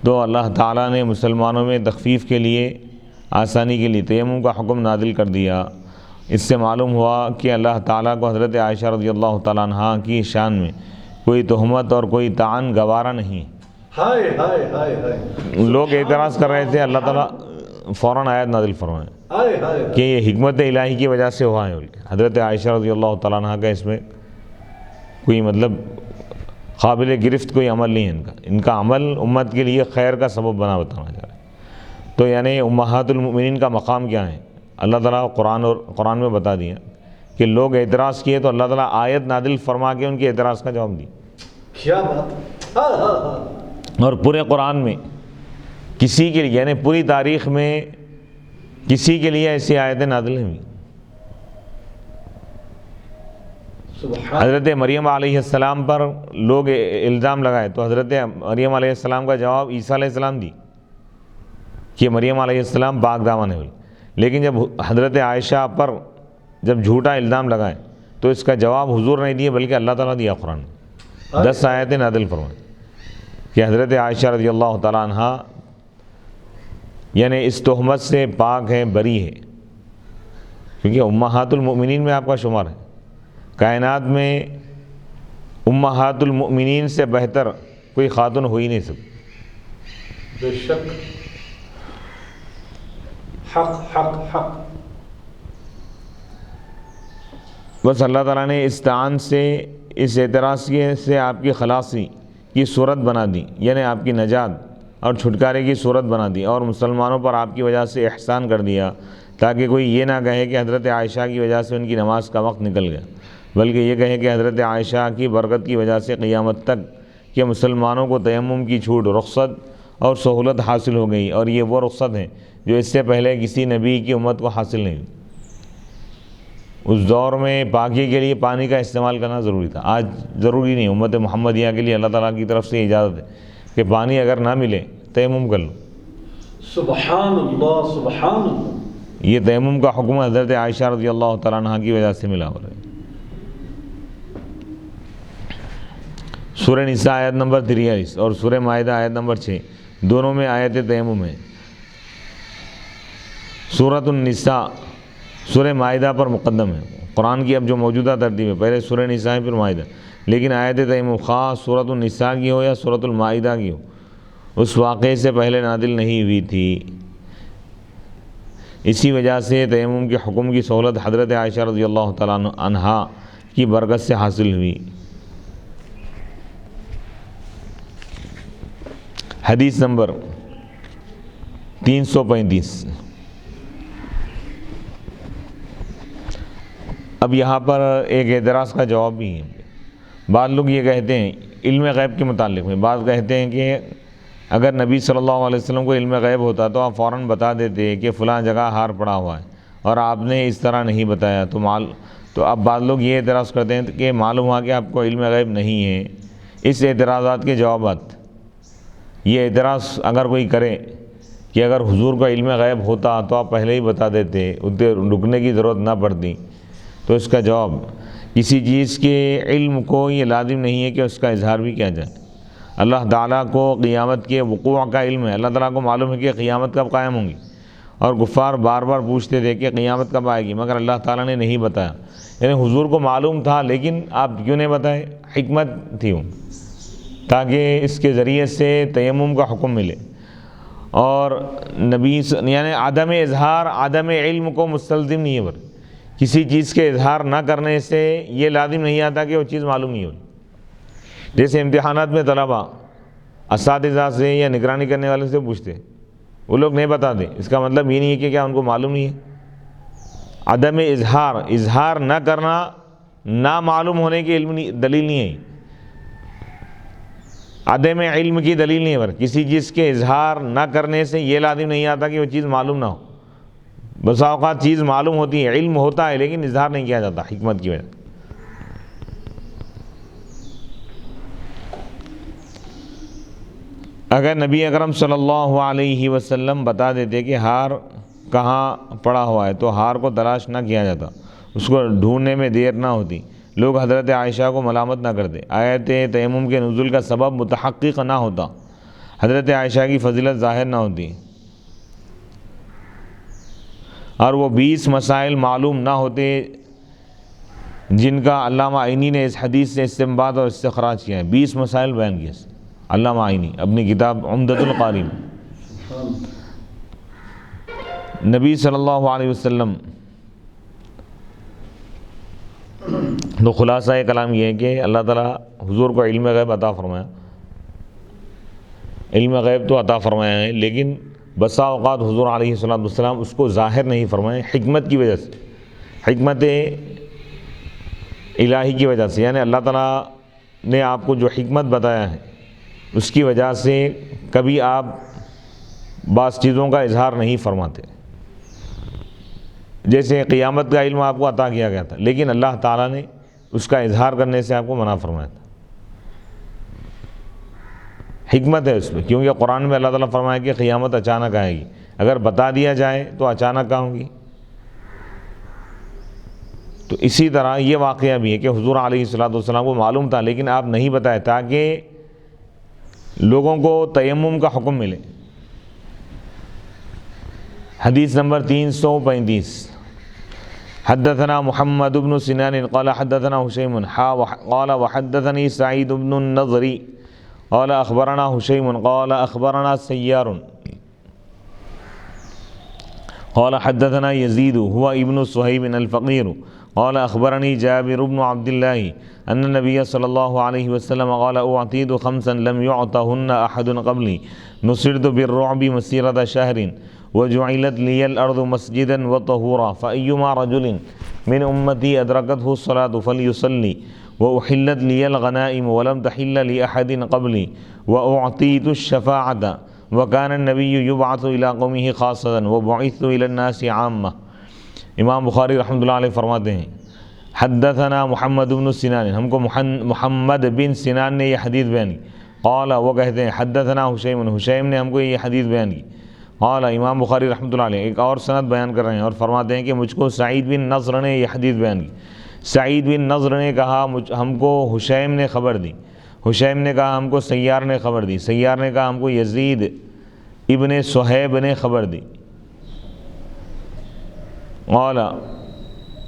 تو اللہ تعالیٰ نے مسلمانوں میں تخفیف کے لیے، آسانی کے لیے تیمم کا حکم نازل کر دیا۔ اس سے معلوم ہوا کہ اللہ تعالیٰ کو حضرت عائشہ رضی اللہ تعالیٰ عنہ کی شان میں کوئی تہمت اور کوئی طعن گوارا نہیں۔ ہائے ہائے ہائے ہائے، لوگ اعتراض کر رہے تھے، اللہ تعالیٰ فوراً آیت نازل فرمائے ہائے ہائے، کہ یہ حکمت الہی کی وجہ سے ہوا ہے۔ حضرت عائشہ رضی اللہ تعالیٰ عنہ کا اس میں کوئی قابل گرفت کوئی عمل نہیں ہے۔ ان کا عمل امت کے لیے خیر کا سبب بتانا جا رہا ہے۔ تو یعنی امہات المؤمنین کا مقام کیا ہے؟ اللہ تعالیٰ قرآن میں بتا دیا کہ لوگ اعتراض کیے تو اللہ تعالیٰ آیت نازل فرما کے ان کے اعتراض کا جواب دی۔ کیا بات، ہاں ہاں ہاں۔ اور پورے قرآن میں کسی کے لیے، یعنی پوری تاریخ میں کسی کے لیے ایسی آیتیں نازل نہیں ہوئی۔ حضرت مریم علیہ السلام پر لوگ الزام لگائے تو حضرت مریم علیہ السلام کا جواب عیسیٰ علیہ السلام دی کہ مریم علیہ السلام پاک دامن ہے۔ لیکن جب حضرت عائشہ پر جب جھوٹا الزام لگائے تو اس کا جواب حضور نہیں دیا بلکہ اللہ تعالیٰ دیا قرآن میں۔ 10 آیتیں نازل فرمائیں کہ حضرت عائشہ رضی اللہ تعالیٰ عنہ یعنی اس تہمت سے پاک ہے، بری ہے، کیونکہ امہات المؤمنین میں آپ کا شمار ہے۔ کائنات میں امہات المؤمنین سے بہتر کوئی خاتون ہو ہی نہیں سکتی۔ بے شک، حق حق حق۔ بس اللہ تعالیٰ نے اس طعن سے، اس اعتراض سے آپ کی خلاصی کی صورت بنا دی، یعنی آپ کی نجات اور چھٹکارے کی صورت بنا دی، اور مسلمانوں پر آپ کی وجہ سے احسان کر دیا، تاکہ کوئی یہ نہ کہے کہ حضرت عائشہ کی وجہ سے ان کی نماز کا وقت نکل گیا، بلکہ یہ کہے کہ حضرت عائشہ کی برکت کی وجہ سے قیامت تک کہ مسلمانوں کو تیمم کی چھوٹ، رخصت اور سہولت حاصل ہو گئی، اور یہ وہ رخصت ہے جو اس سے پہلے کسی نبی کی امت کو حاصل نہیں ہوئی۔ اس دور میں پاکی کے لیے پانی کا استعمال کرنا ضروری تھا، آج ضروری نہیں۔ امت محمدیہ کے لیے اللہ تعالیٰ کی طرف سے اجازت ہے کہ پانی اگر نہ ملے تیمم کر لو۔ سبحان اللہ سبحان اللہ۔ یہ تیمم کا حکم حضرت عائشہ رضی اللہ تعالیٰ عنہ کی وجہ سے ملا ہو رہا ہے۔ سورہ نساء آیت نمبر 43 اور سورہ مائدہ آیت نمبر 6 دونوں میں آیت تیمم ہے۔ سورۃ النساء سورہ مائدہ پر مقدم ہے۔ قرآن کی اب جو موجودہ ترتیب ہے، پہلے سورہ نساء پھر مائدہ، لیکن آیت تیمم خاص سورۃ النساء کی ہو یا سورۃ المائدہ کی ہو، اس واقعے سے پہلے نازل نہیں ہوئی تھی۔ اسی وجہ سے تیمم کے حکم کی سہولت حضرت عائشہ رضی اللہ تعالیٰ عنہا کی برکت سے حاصل ہوئی۔ حدیث نمبر 335۔ اب یہاں پر ایک اعتراض کا جواب بھی ہے۔ بعض لوگ یہ کہتے ہیں علم غیب کے متعلق میں، بعض کہتے ہیں کہ اگر نبی صلی اللہ علیہ وسلم کو علم غیب ہوتا تو آپ فوراً بتا دیتے کہ فلاں جگہ ہار پڑا ہوا ہے، اور آپ نے اس طرح نہیں بتایا تو اب بعض لوگ یہ اعتراض کرتے ہیں کہ معلوم ہوا کہ آپ کو علم غیب نہیں ہے۔ اس اعتراضات کے جوابات، یہ اعتراض اگر کوئی کرے کہ اگر حضور کا علم غیب ہوتا تو آپ پہلے ہی بتا دیتے، ادھر رکنے کی ضرورت نہ پڑتی، تو اس کا جواب، کسی چیز کے علم کو یہ لازم نہیں ہے کہ اس کا اظہار بھی کیا جائے۔ اللہ تعالیٰ کو قیامت کے وقوع کا علم ہے، اللہ تعالیٰ کو معلوم ہے کہ قیامت کب قائم ہوں گی، اور کفار بار بار پوچھتے تھے کہ قیامت کب آئے گی، مگر اللہ تعالیٰ نے نہیں بتایا۔ یعنی حضور کو معلوم تھا لیکن آپ کیوں نہیں بتائے؟ حکمت تھی وہ، تاکہ اس کے ذریعے سے تیمم کا حکم ملے۔ اور نبی یعنی عدم اظہار عدم علم کو مستلزم نہیں ہے، کسی چیز کے اظہار نہ کرنے سے یہ لازم نہیں آتا کہ وہ چیز معلوم نہیں ہو۔ جیسے امتحانات میں طلبہ اساتذہ سے یا نگرانی کرنے والے سے پوچھتے، وہ لوگ نہیں بتاتے، اس کا مطلب یہ نہیں ہے کہ کیا ان کو معلوم نہیں ہے۔ عدم اظہار نہ کرنا نہ معلوم ہونے کی دلیل نہیں ہے، عدم علم کی دلیل نہیں ہے۔ کسی چیز کے اظہار نہ کرنے سے یہ لازم نہیں آتا کہ وہ چیز معلوم نہ ہو۔ بسا اوقات چیز معلوم ہوتی ہے، علم ہوتا ہے، لیکن اظہار نہیں کیا جاتا حکمت کی وجہ سے۔ اگر نبی اکرم صلی اللہ علیہ وسلم بتا دیتے کہ ہار کہاں پڑا ہوا ہے تو ہار کو تلاش نہ کیا جاتا، اس کو ڈھونڈنے میں دیر نہ ہوتی، لوگ حضرت عائشہ کو ملامت نہ کرتے، آیت تیمم کے نزول کا سبب متحقق نہ ہوتا، حضرت عائشہ کی فضیلت ظاہر نہ ہوتی، اور وہ 20 مسائل معلوم نہ ہوتے جن کا علامہ عینی نے اس حدیث سے استنباط اور استخراج کیا ہے۔ 20 مسائل بیان کیے علامہ عینی اپنی کتاب عمدۃ القاری میں۔ نبی صلی اللہ علیہ وسلم تو خلاصہ کلام یہ ہے کہ اللہ تعالیٰ حضور کو علم غیب عطا فرمایا، علم غیب تو عطا فرمایا ہے، لیکن بسا اوقات حضور علیہ السلام اس کو ظاہر نہیں فرمائے حکمت کی وجہ سے، حکمت الہی کی وجہ سے، یعنی اللہ تعالیٰ نے آپ کو جو حکمت بتایا ہے اس کی وجہ سے کبھی آپ بعض چیزوں کا اظہار نہیں فرماتے۔ جیسے قیامت کا علم آپ کو عطا کیا گیا تھا، لیکن اللہ تعالیٰ نے اس کا اظہار کرنے سے آپ کو منع فرمایا تھا۔ حکمت ہے اس میں، کیونکہ قرآن میں اللہ تعالیٰ فرمایا کہ قیامت اچانک آئے گی، اگر بتا دیا جائے تو اچانک کہاں ہوگی۔ تو اسی طرح یہ واقعہ بھی ہے کہ حضور علیہ السلام کو معلوم تھا لیکن آپ نہیں بتائے تاکہ لوگوں کو تیمم کا حکم ملے۔ حدیث نمبر 335، حدثنا محمد بن سنان قال حدثنا هشيم قال وحدثني سعيد بن النضر قال اخبرنا هشيم قال اخبرنا سيار قال حدثنا يزيد هو ابن صهيب الفقير قال اخبرني جابر بن عبد الله ان النبي صلى الله عليه وسلم قال اعطيت خمسا لم يعطهن احد قبلي نصرت بالرعب مسيرة شهر وجعلت لي الارض مسجدا وطهورا فايما رجل من امتي ادركته الصلاة فليصلي واحلت لي الغنائم ولم تحل لاحد قبلي واعطيت الشفاعة وكان النبي يبعث الى قومه خاصة وبعثت الى الناس عامة۔ امام بخاری رحمۃ اللہ علیہ فرماتے ہیں حدثنا محمد بن سنان، ہم کو محمد بن سنان نے یہ حدیث بیان کی، قال وہ کہتے ہیں حدثنا حشیم نے ہم کو یہ حدیث بیان کی، قال امام بخاری رحمۃ اللہ علیہ ایک اور سند بیان کر رہے ہیں اور فرماتے ہیں کہ مجھ کو سعید بن نضر نے یہ حدیث بیان کی۔ سعید بن نضر نے کہا ہم کو حشیم نے خبر دی، حشیم نے کہا ہم کو سیار نے خبر دی، سیار نے کہا ہم کو یزید ابن صہیب نے خبر دی۔ قال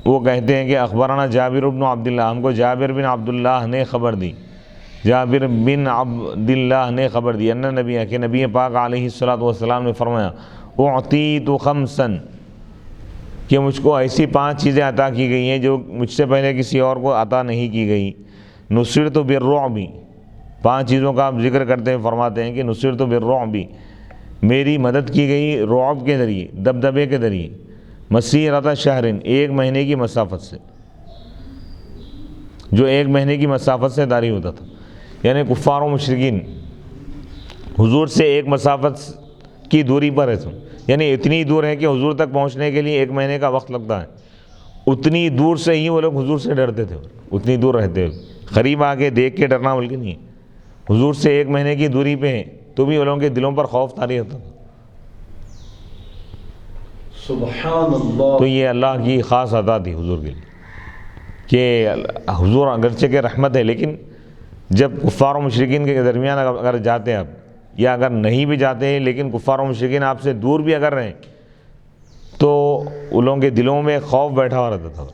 وہ کہتے ہیں کہ اخبرنا جابر بن عبداللہ، ہم کو جابر بن عبداللہ نے خبر دی، جابر بن عبداللہ نے خبر دی ان نبی کہ نبی پاک علیہ السلام نے فرمایا اعطیت خمسا کہ مجھ کو ایسی 5 چیزیں عطا کی گئی ہیں جو مجھ سے پہلے کسی اور کو عطا نہیں کی گئی۔ نصرت بالرعب، 5 چیزوں کا آپ ذکر کرتے ہیں، فرماتے ہیں کہ نصرت بالرعب میری مدد کی گئی رعب کے ذریعے، دبدبے کے ذریعے، مسیرۃ شہر 1 مہینے کی مسافت سے، جو 1 مہینے کی مسافت سے داری ہوتا تھا، یعنی کفار و مشرکین حضور سے 1 مسافت کی دوری پر ہے، یعنی اتنی دور ہے کہ حضور تک پہنچنے کے لیے 1 مہینے کا وقت لگتا ہے، اتنی دور سے ہی وہ لوگ حضور سے ڈرتے تھے، اتنی دور رہتے ہوئے قریب آ کے دیکھ کے ڈرنا بلکہ نہیں ہے، حضور سے 1 مہینے کی دوری پہ ہے تو بھی وہ لوگوں کے دلوں پر خوف طاری ہوتا تھا۔ سبحان اللہ۔ تو یہ اللہ کی خاص عطا تھی حضور کے لیے کہ حضور اگرچہ کہ رحمت ہے لیکن جب کفار و مشرکین کے درمیان اگر جاتے ہیں آپ، یا اگر نہیں بھی جاتے ہیں لیکن کفار و مشرکین آپ سے دور بھی اگر رہیں تو ان لوگوں کے دلوں میں خوف بیٹھا ہوا رہتا تھا،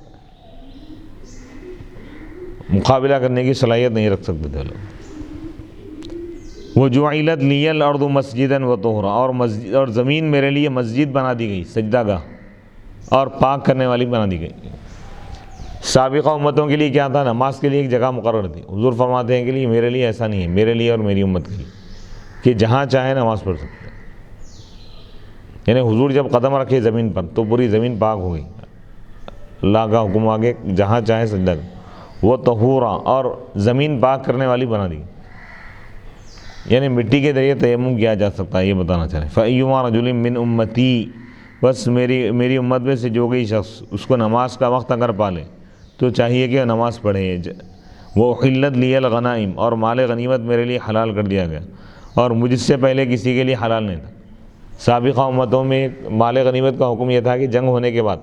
مقابلہ کرنے کی صلاحیت نہیں رکھ سکتے تھے لوگ۔ وَجُعِلَتْ لِيَ الْأَرْضُ مَسْجِدًا وَطُهُورًا، اور زمین میرے لیے مسجد بنا دی گئی، سجدہ گاہ اور پاک کرنے والی بنا دی گئی۔ سابقہ امتوں کے لیے کیا تھا؟ نماز کے لیے ایک جگہ مقرر تھی۔ حضور فرماتے ہیں کہ لیے میرے لیے ایسا نہیں ہے، میرے لیے اور میری امت کے لیے کہ جہاں چاہے نماز پڑھ سکتے ہیں۔ یعنی حضور جب قدم رکھے زمین پر تو پوری زمین پاک ہو گئی، اللہ کا حکم آگے جہاں چاہے سجدہ کریں۔ وہ طہورا، اور زمین پاک کرنے والی بنا دی، یعنی مٹی کے ذریعے تیمم کیا جا سکتا ہے، یہ بتانا چاہ رہے ہیں۔ فَأَيُّمَا رَجُلٍ مِّنْ أُمَّتِي، بس میری امت میں سے جو کوئی شخص اس کو نماز کا وقت اگر پالے تو چاہیے کہ نماز پڑھے۔ وہ حلت لِيَ الْغَنَائِمْ، اور مال غنیمت میرے لیے حلال کر دیا گیا، اور مجھ سے پہلے کسی کے لیے حلال نہیں تھا۔ سابقہ امتوں میں مال غنیمت کا حکم یہ تھا کہ جنگ ہونے کے بعد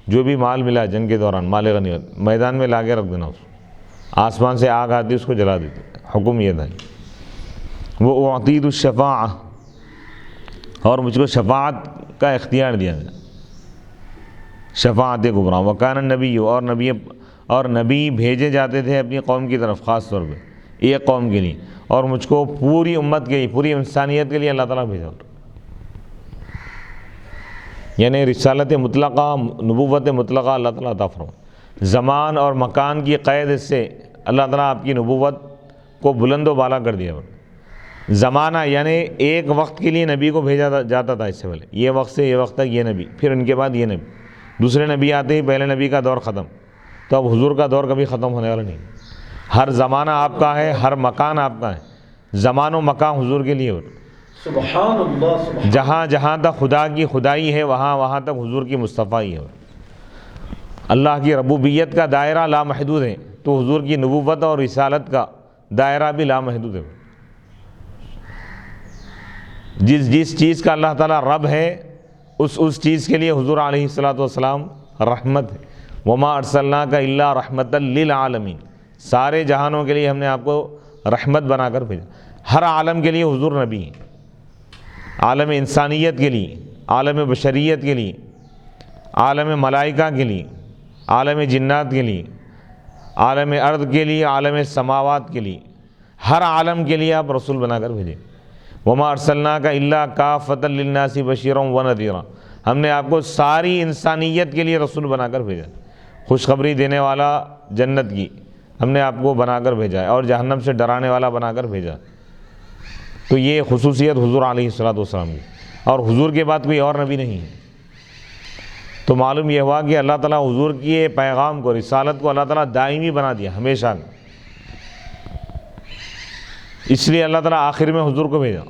جو بھی مال ملا جنگ کے دوران، مال غنیمت میدان میں لا کے رکھ دینا، اس کو آسمان سے آگ آتی اس کو جلا دیتے، حکم یہ تھا۔ وہ اعطیت الشفاعہ، اور مجھ کو شفاعت کا اختیار دیا گیا، شفاعت کبریٰ۔ وکان النبی، اور نبی بھیجے جاتے تھے اپنی قوم کی طرف، خاص طور پہ ایک قوم کے لیے، اور مجھ کو پوری امت کے لیے، پوری انسانیت کے لیے اللہ تعالیٰ بھیجا۔ یعنی رسالت مطلقہ، نبوت مطلقہ اللہ تعالیٰ عطا فرمائے۔ زمان اور مکان کی قید سے اللہ تعالیٰ آپ کی نبوت کو بلند و بالا کر دیا۔ زمانہ یعنی ایک وقت کے لیے نبی کو بھیجا جاتا تھا، اس سے پہلے یہ وقت سے یہ وقت تک یہ نبی، پھر ان کے بعد یہ نبی، دوسرے نبی آتے ہی پہلے نبی کا دور ختم، تو اب حضور کا دور کبھی ختم ہونے والا نہیں۔ ہر زمانہ آپ کا ہے، ہر مکان آپ کا ہے، زمان و مکان حضور کے لیے ہو۔ سبحان اللہ، سبحان جہاں جہاں تک خدا کی خدائی ہے وہاں وہاں تک حضور کی مصطفیٰ ہے۔ اللہ کی ربوبیت کا دائرہ لامحدود ہے، تو حضور کی نبوت اور رسالت کا دائرہ بھی لامحدود ہے۔ جس چیز کا اللہ تعالیٰ رب ہے اس چیز کے لیے حضور علیہ الصلوۃ والسلام رحمت ہے۔ وما ارسلناک الا رحمۃ للعالمین، سارے جہانوں کے لیے ہم نے آپ کو رحمت بنا کر بھیجا۔ ہر عالم کے لیے حضور نبی ہیں، عالم انسانیت کے لیے، عالم بشریت کے لیے، عالم ملائکہ کے لیے، عالم جنات کے لیے، عالم ارض کے لیے، عالم سماوات کے لیے، ہر عالم کے لیے آپ رسول بنا کر بھیجے۔ وما ارسلناک الا کافۃ للناس بشیرا ونذیرا، ہم نے آپ کو ساری انسانیت کے لیے رسول بنا کر بھیجا، خوشخبری دینے والا جنت کی ہم نے آپ کو بنا کر بھیجا ہے، اور جہنم سے ڈرانے والا بنا کر بھیجا۔ تو یہ خصوصیت حضور علیہ الصلوۃ والسلام کی، اور حضور کے بعد کوئی اور نبی نہیں ہے۔ تو معلوم یہ ہوا کہ اللہ تعالیٰ حضور کی پیغام کو، رسالت کو اللہ تعالیٰ دائمی بنا دیا ہمیشہ، اس لیے اللہ تعالیٰ آخر میں حضور کو بھیجا،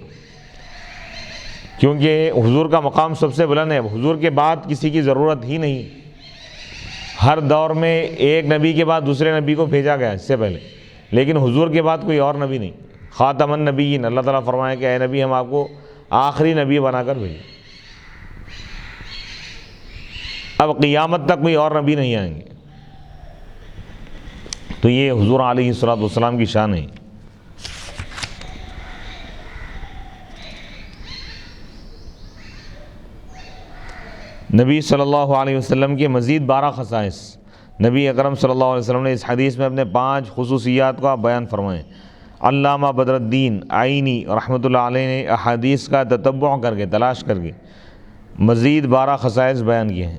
کیونکہ حضور کا مقام سب سے بلند ہے۔ حضور کے بعد کسی کی ضرورت ہی نہیں، ہر دور میں ایک نبی کے بعد دوسرے نبی کو بھیجا گیا اس سے پہلے، لیکن حضور کے بعد کوئی اور نبی نہیں۔ خاتم النبیین، اللہ تعالیٰ فرمایا کہ اے نبی ہم آپ کو آخری نبی بنا کر بھیجے، اب قیامت تک کوئی اور نبی نہیں آئیں گے۔ تو یہ حضور علیہ الصلوۃ والسلام کی شان ہے۔ نبی صلی اللہ علیہ وسلم کے مزید 12 خصائص نبی اکرم صلی اللہ علیہ وسلم نے اس حدیث میں اپنے 5 خصوصیات کا بیان فرمائے۔ علامہ بدر الدین عینی رحمۃ اللہ علیہ نے احادیث کا تتبع کر کے، تلاش کر کے مزید 12 خصائص بیان کیے ہیں۔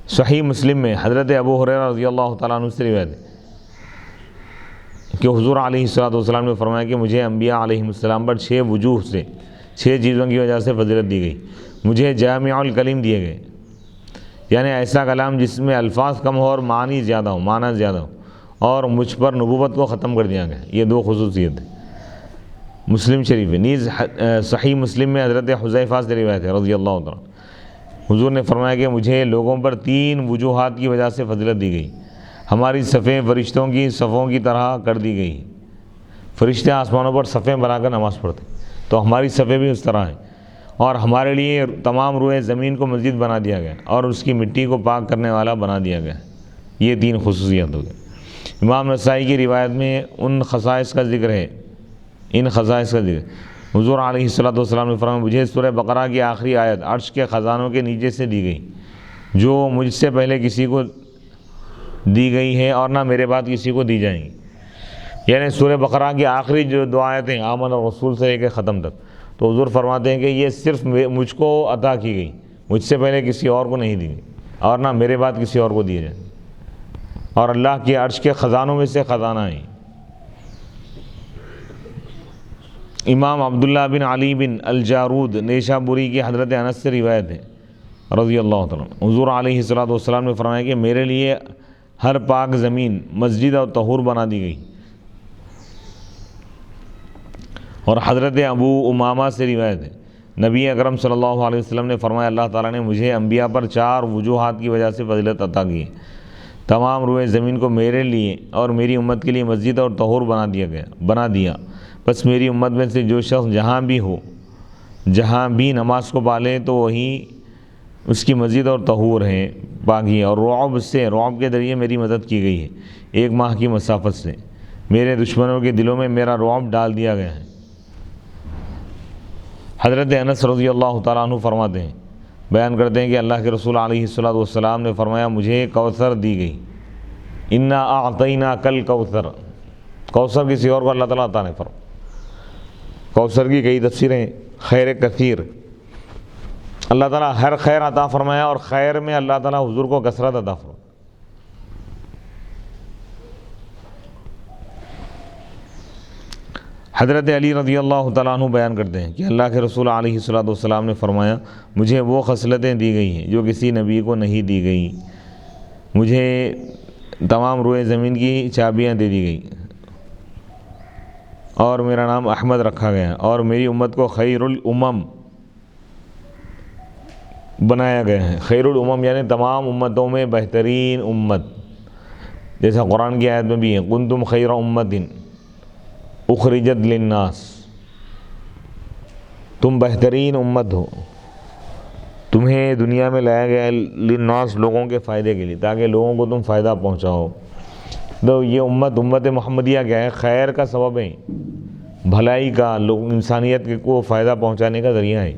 صحیح مسلم میں حضرت ابو ہریرہ رضی اللہ تعالیٰ عنہ سے روایت ہے کہ حضور علیہ الصلوۃ والسلام نے فرمایا کہ مجھے انبیاء علیہ السلام پر 6 وجوہ سے، 6 چیزوں کی وجہ سے فضیلت دی گئی۔ مجھے جامع الکلم دیے گئے، یعنی ایسا کلام جس میں الفاظ کم ہو اور معنی زیادہ ہو، معنی زیادہ ہو، اور مجھ پر نبوت کو ختم کر دیا گیا۔ یہ 2 خصوصیت ہے مسلم شریف میں۔ نیز صحیح مسلم میں حضرت حذیفہ سے روایت ہے رضی اللہ تعالیٰ، حضور نے فرمایا کہ مجھے لوگوں پر 3 وجوہات کی وجہ سے فضیلت دی گئی۔ ہماری صفیں فرشتوں کی صفوں کی طرح کر دی گئی، فرشتے آسمانوں پر صفیں بنا کر نماز پڑھتے، تو ہماری صفیں بھی اس طرح ہیں، اور ہمارے لیے تمام روئے زمین کو مسجد بنا دیا گیا، اور اس کی مٹی کو پاک کرنے والا بنا دیا گیا۔ یہ 3 خصوصیات ہو گئی۔ امام نسائی کی روایت میں ان خصائص کا ذکر ہے، ان خصائص کا ذکر حضور علیہ الصلوۃ نے فرمایا مجھے سورہ بقرہ کی آخری آیت عرش کے خزانوں کے نیچے سے دی گئی، جو مجھ سے پہلے کسی کو دی گئی ہے اور نہ میرے بعد کسی کو دی جائیں گی۔ یعنی سورہ بقرہ کی آخری جو 2 آیتیں آمن الرسول سے لے کے ختم تک، تو حضور فرماتے ہیں کہ یہ صرف مجھ کو عطا کی گئی، مجھ سے پہلے کسی اور کو نہیں دی گئی اور نہ میرے بعد کسی اور کو دیے جائیں، اور اللہ کے عرش کے خزانوں میں سے خزانہ ہیں۔ امام عبداللہ بن علی بن الجارود نیشابوری کی حضرت انس سے روایت ہے رضی اللہ تعالیٰ عنہ، حضور علیہ الصلوۃ نے فرمایا کہ میرے لیے ہر پاک زمین مسجد اور طہور بنا دی گئی۔ اور حضرت ابو امامہ سے روایت ہے نبی اکرم صلی اللہ علیہ وسلم نے فرمایا اللہ تعالیٰ نے مجھے انبیاء پر 4 وجوہات کی وجہ سے فضیلت عطا کی ہے، تمام روئے زمین کو میرے لیے اور میری امت کے لیے مسجد اور طہور بنا دیا، بس میری امت میں سے جو شخص جہاں بھی نماز کو پالے تو وہی اس کی مسجد اور طہور ہیں پاکی، اور رعب کے ذریعے میری مدد کی گئی ہے 1 ماہ کی مسافت سے، میرے دشمنوں کے دلوں میں میرا رعب ڈال دیا گیا ہے۔ حضرت انس رضی اللہ تعالیٰ عنہ فرماتے ہیں، بیان کرتے ہیں کہ اللہ کے رسول علیہ الصلوۃ نے فرمایا مجھے کوثر دی گئی، انا اعطیناک الکوثر، کوثر کسی اور کو اللہ تعالیٰ عطا نہیں فرمایا۔ کوثر کی کئی تفسیریں، خیر کثیر، اللہ تعالیٰ ہر خیر عطا فرمایا، اور خیر میں اللہ تعالیٰ حضور کو کثرت عطا فرمایا۔ حضرت علی رضی اللہ تعالیٰ عنہ بیان کرتے ہیں کہ اللہ کے رسول علیہ الصلوۃ نے فرمایا مجھے وہ خصلتیں دی گئی ہیں جو کسی نبی کو نہیں دی گئی، مجھے تمام روئے زمین کی چابیاں دے دی گئی، اور میرا نام احمد رکھا گیا، اور میری امت کو خیر الامم بنایا گیا ہے۔ خیر الامم یعنی تمام امتوں میں بہترین امت، جیسا قرآن کی آیت میں بھی ہے کنتم خیر امت اخرجت للناس، تم بہترین امت ہو، تمہیں دنیا میں لایا گیا ہے للناس، لوگوں کے فائدے کے لیے، تاکہ لوگوں کو تم فائدہ پہنچاؤ۔ تو یہ امت محمدیہ کیا ہے؟ خیر کا سبب ہے، بھلائی کا، انسانیت کو فائدہ پہنچانے کا ذریعہ ہے۔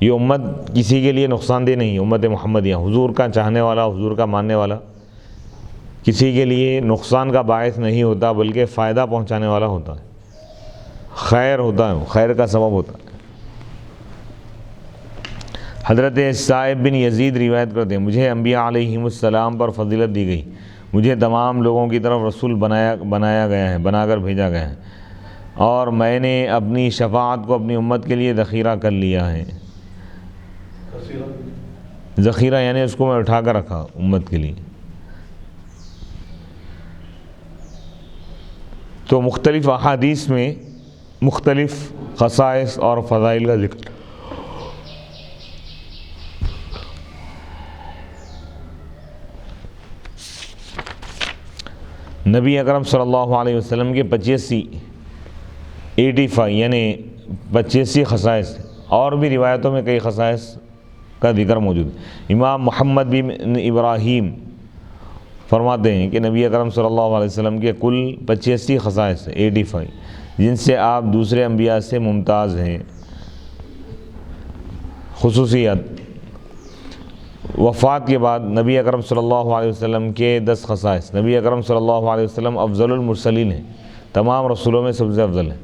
یہ امت کسی کے لیے نقصان دہ نہیں ہے، امت محمدیہ حضور کا چاہنے والا، حضور کا ماننے والا کسی کے لیے نقصان کا باعث نہیں ہوتا، بلکہ فائدہ پہنچانے والا ہوتا ہے، خیر ہوتا ہے، خیر کا سبب ہوتا ہے۔ حضرت صائب بن یزید روایت کرتے ہیں مجھے انبیاء علیہم السلام پر فضیلت دی گئی، مجھے تمام لوگوں کی طرف رسول بنایا گیا ہے، بنا کر بھیجا گیا ہے، اور میں نے اپنی شفاعت کو اپنی امت کے لیے ذخیرہ کر لیا ہے۔ ذخیرہ یعنی اس کو میں اٹھا کر رکھا امت کے لیے۔ تو مختلف احادیث میں مختلف خصائص اور فضائل کا ذکر۔ نبی اکرم صلی اللہ علیہ وسلم کے 85 یعنی 85 خصائص، اور بھی روایتوں میں کئی خصائص کا ذکر موجود ہے۔ امام محمد بن ابراہیم فرماتے ہیں کہ نبی اکرم صلی اللہ علیہ وسلم کے کل 85 خصائص 85، جن سے آپ دوسرے انبیاء سے ممتاز ہیں۔ خصوصیت: وفات کے بعد نبی اکرم صلی اللہ علیہ وسلم کے 10 خصائص۔ نبی اکرم صلی اللہ علیہ وسلم افضل المرسلین ہیں، تمام رسولوں میں سب سے افضل ہیں۔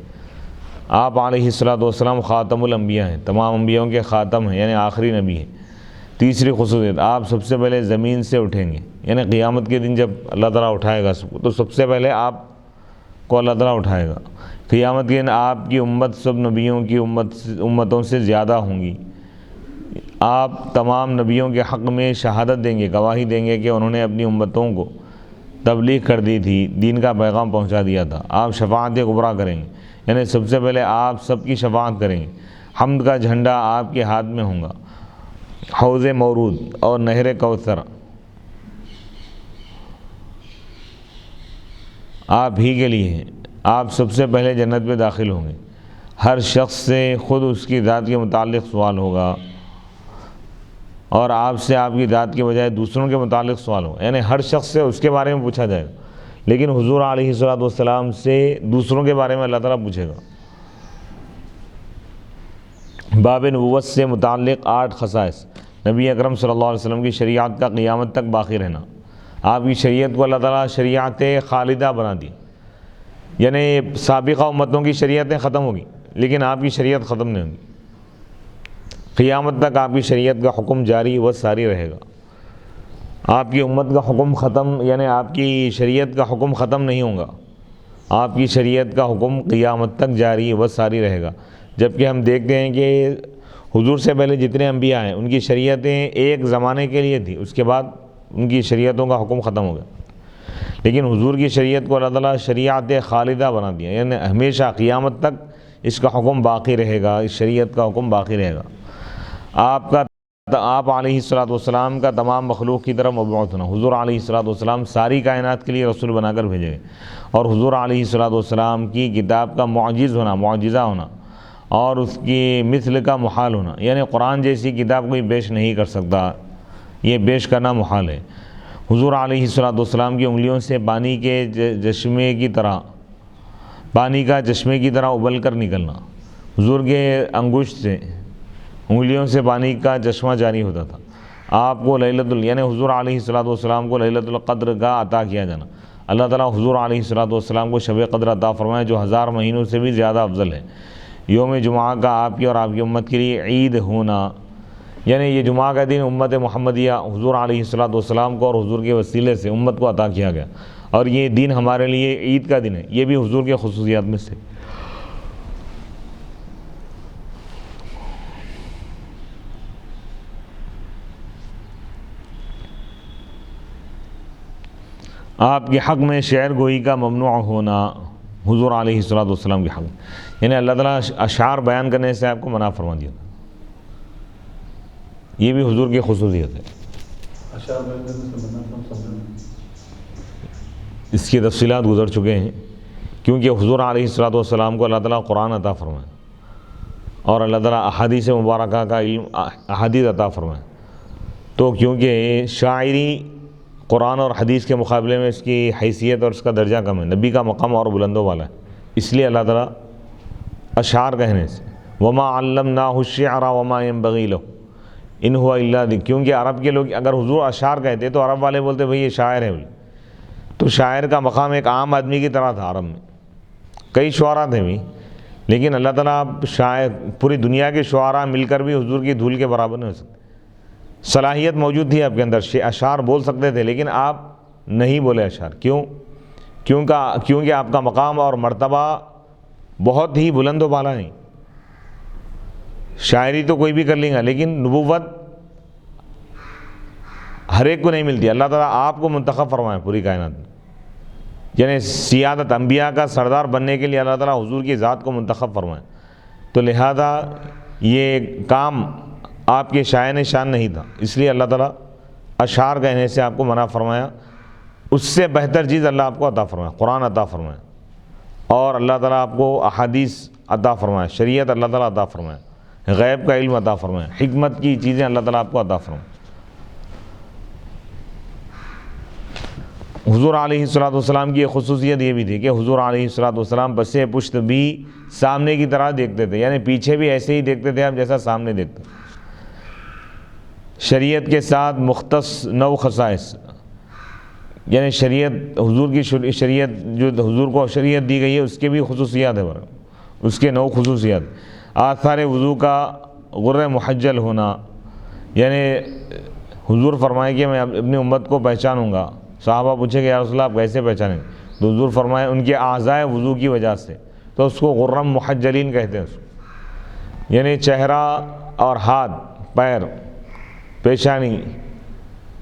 آپ علیہ السلام خاتم الانبیاء ہیں، تمام انبیاءوں کے خاتم ہیں، یعنی آخری نبی ہیں۔ تیسری خصوصیت: آپ سب سے پہلے زمین سے اٹھیں گے، یعنی قیامت کے دن جب اللہ تعالیٰ اٹھائے گا سب کو، تو سب سے پہلے آپ کو اللہ تعالیٰ اٹھائے گا۔ قیامت کے دن آپ کی امت سب نبیوں کی امتوں سے زیادہ ہوں گی۔ آپ تمام نبیوں کے حق میں شہادت دیں گے، گواہی دیں گے کہ انہوں نے اپنی امتوں کو تبلیغ کر دی تھی، دین کا پیغام پہنچا دیا تھا۔ آپ شفاعت کبریٰ کریں گے، یعنی سب سے پہلے آپ سب کی شفاعت کریں گے۔ حمد کا جھنڈا آپ کے ہاتھ میں ہوگا۔ حوض مورود اور نہر کوثر آپ ہی کے لیے ہیں۔ آپ سب سے پہلے جنت میں داخل ہوں گے۔ ہر شخص سے خود اس کی ذات کے متعلق سوال ہوگا۔ اور آپ سے آپ کی ذات کے بجائے دوسروں کے متعلق سوال ہو، یعنی ہر شخص سے اس کے بارے میں پوچھا جائے گا، لیکن حضور علیہ الصلوۃ والسلام سے دوسروں کے بارے میں اللہ تعالیٰ پوچھے گا۔ باب نبوت سے متعلق 8 خصائص۔ نبی اکرم صلی اللہ علیہ وسلم کی شریعت کا قیامت تک باقی رہنا۔ آپ کی شریعت کو اللہ تعالیٰ شریعت خالدہ بنا دی، یعنی سابقہ امتوں کی شریعتیں ختم ہوگی لیکن آپ کی شریعت ختم نہیں ہوگی، قیامت تک آپ کی شریعت کا حکم جاری و ساری رہے گا۔ آپ کی امت کا حکم ختم، یعنی آپ کی شریعت کا حکم ختم نہیں ہوگا، آپ کی شریعت کا حکم قیامت تک جاری و ساری رہے گا۔ جبکہ ہم دیکھتے ہیں کہ حضور سے پہلے جتنے انبیاء ہیں ان کی شریعتیں ایک زمانے کے لیے تھی، اس کے بعد ان کی شریعتوں کا حکم ختم ہو گیا، لیکن حضور کی شریعت کو اللہ تعالیٰ شریعت خالدہ بنا دیا، یعنی ہمیشہ قیامت تک اس کا حکم باقی رہے گا، اس شریعت کا حکم باقی رہے گا۔ آپ علیہ الصلوۃ والسلام کا تمام مخلوق کی طرف مبعوث ہونا۔ حضور علیہ الصلوۃ والسلام ساری کائنات کے لیے رسول بنا کر بھیجے گئے، اور حضور علیہ الصلوۃ والسلام کی کتاب کا معجز ہونا، معجزہ ہونا، اور اس کی مثل کا محال ہونا، یعنی قرآن جیسی کتاب کوئی پیش نہیں کر سکتا، یہ پیش کرنا محال ہے۔ حضور علیہ الصلوۃ والسلام کی انگلیوں سے پانی کے چشمے کی طرح، پانی کا چشمے کی طرح ابل کر نکلنا، حضور کے انگشت سے، انگلیوں سے پانی کا چشمہ جاری ہوتا تھا۔ آپ کو یعنی حضور علیہ الصلوۃ والسلام کو لیلۃ القدر کا عطا کیا جانا۔ اللہ تعالیٰ حضور علیہ الصلوۃ والسلام کو شب قدر عطا فرمائے جو 1000 مہینوں سے بھی زیادہ افضل ہے۔ یوم جمعہ کا آپ کی اور آپ کی امت کے لیے عید ہونا، یعنی یہ جمعہ کا دن امت محمدیہ حضور علیہ الصلوۃ والسلام کو اور حضور کے وسیلے سے امت کو عطا کیا گیا، اور یہ دن ہمارے لیے عید کا دن ہے، یہ بھی حضور کے خصوصیات میں سے۔ آپ کے حق میں شعر گوئی کا ممنوع ہونا، حضور علیہ الصلوۃ والسلام کے حق میں، یعنی اللہ تعالیٰ اشعار بیان کرنے سے آپ کو منع فرما دیا، یہ بھی حضور کی خصوصیت ہے۔ اس کی تفصیلات گزر چکے ہیں، کیونکہ حضور علیہ الصلوۃ والسلام کو اللہ تعالیٰ قرآن عطا فرمائے اور اللہ تعالیٰ احادیث مبارکہ کا علم، احادیث عطا فرمائے، تو کیونکہ شاعری قرآن اور حدیث کے مقابلے میں اس کی حیثیت اور اس کا درجہ کم ہے، نبی کا مقام اور بلند و بالا ہے، اس لیے اللہ تعالیٰ اشعار کہنے سے وما علمناہ الشعر وما ينبغي له ان هو الا ذکر، کیونکہ عرب کے لوگ اگر حضور اشعار کہتے تو عرب والے بولتے بھئی یہ شاعر ہے، تو شاعر کا مقام ایک عام آدمی کی طرح تھا۔ عرب میں کئی شعراء تھے بھی، لیکن اللہ تعالیٰ شاعر، پوری دنیا کے شعراء مل کر بھی حضور کی دھول کے برابر نہیں ہو سکتے۔ صلاحیت موجود تھی آپ کے اندر، اشعار بول سکتے تھے، لیکن آپ نہیں بولے اشعار، کیونکہ آپ کا مقام اور مرتبہ بہت ہی بلند و بالا نہیں۔ شاعری تو کوئی بھی کر لیں گا، لیکن نبوت ہر ایک کو نہیں ملتی۔ اللہ تعالیٰ آپ کو منتخب فرمائے پوری کائنات میں، یعنی سیادت انبیاء کا سردار بننے کے لیے اللہ تعالیٰ حضور کی ذات کو منتخب فرمائے، تو لہذا یہ کام آپ کے شائن شان نہیں تھا، اس لیے اللہ تعالیٰ اشعار کہنے سے آپ کو منع فرمایا۔ اس سے بہتر چیز اللہ آپ کو عطا فرمائے، قرآن عطا فرمائے، اور اللہ تعالیٰ آپ کو احادیث عطا فرمائے، شریعت اللہ تعالیٰ عطا فرمائے، غیب کا علم عطا فرمائے، حکمت کی چیزیں اللہ تعالیٰ آپ کو عطا فرمائے۔ حضور علیہ الصلوۃ والسلام کی ایک خصوصیت یہ بھی تھی کہ حضور علیہ الصلوۃ والسلام پس پشت بھی سامنے کی طرح دیکھتے تھے، یعنی پیچھے بھی ایسے ہی دیکھتے تھے آپ جیسا سامنے دیکھتے۔ شریعت کے ساتھ مختص 9 خصائص، یعنی شریعت حضور کی شریعت جو حضور کو شریعت دی گئی ہے اس کے بھی خصوصیات ہے، اس کے 9 خصوصیات۔ آثار وضو کا غر محجل ہونا، یعنی حضور فرمائے کہ میں اپنی امت کو پہچانوں گا۔ صحابہ پوچھے کہ یا رسول اللہ آپ کیسے پہچانیں؟ تو حضور فرمائے ان کے اعضائے وضو کی وجہ سے، تو اس کو غرم محجلین کہتے ہیں اس کو، یعنی چہرہ اور ہاتھ، پیر، پیشانی،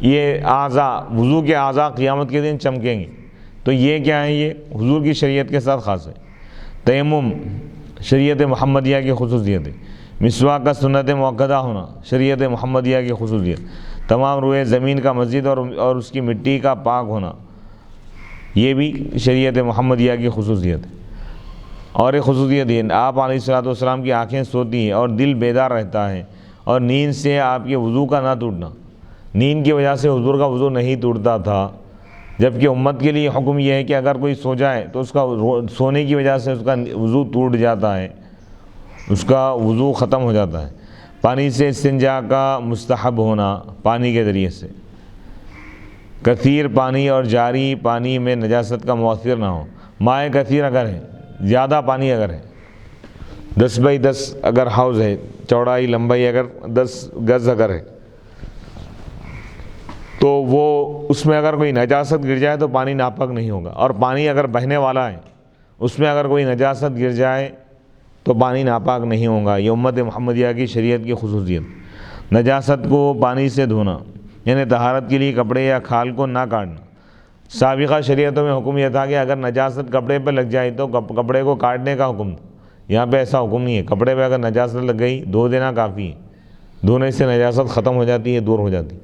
یہ اعضاء، وضو کے اعضاء قیامت کے دن چمکیں گی۔ تو یہ کیا ہے؟ یہ حضور کی شریعت کے ساتھ خاص ہے۔ تیمم شریعت محمدیہ کی خصوصیت ہے۔ مسواک کا سنت مؤکدہ ہونا شریعت محمدیہ کی خصوصیت۔ تمام روئے زمین کا مسجد اور اس کی مٹی کا پاک ہونا، یہ بھی شریعت محمدیہ کی خصوصیت ہے۔ اور ایک خصوصیت یہ، آپ علیہ الصلوۃ والسلام کی آنکھیں سوتی ہیں اور دل بیدار رہتا ہے، اور نیند سے آپ کے وضو کا نہ ٹوٹنا. نیند کی وجہ سے حضور کا وضو نہیں ٹوٹتا تھا، جبکہ امت کے لیے حکم یہ ہے کہ اگر کوئی سو جائے تو اس کا سونے کی وجہ سے اس کا وضو ٹوٹ جاتا ہے، اس کا وضو ختم ہو جاتا ہے. پانی سے استنجا کا مستحب ہونا، پانی کے ذریعے سے کثیر پانی اور جاری پانی میں نجاست کا مؤثر نہ ہو. مائع کثیر اگر ہے، زیادہ پانی اگر ہے، 10x10 اگر حوض ہے، چوڑائی لمبائی اگر 10 گز اگر ہے، تو وہ اس میں اگر کوئی نجاست گر جائے تو پانی ناپاک نہیں ہوگا. اور پانی اگر بہنے والا ہے، اس میں اگر کوئی نجاست گر جائے تو پانی ناپاک نہیں ہوگا. یہ امت محمدیہ کی شریعت کی خصوصیت. نجاست کو پانی سے دھونا، یعنی طہارت کے لیے کپڑے یا کھال کو نہ کاٹنا. سابقہ شریعتوں میں حکم یہ تھا کہ اگر نجاست کپڑے پہ لگ جائے تو کپڑے کو کاٹنے کا حکم. یہاں پہ ایسا حکم نہیں ہے. کپڑے پہ اگر نجاست لگ گئی دھو دینا کافی ہے. دھونے سے نجاست ختم ہو جاتی ہے، دور ہو جاتی.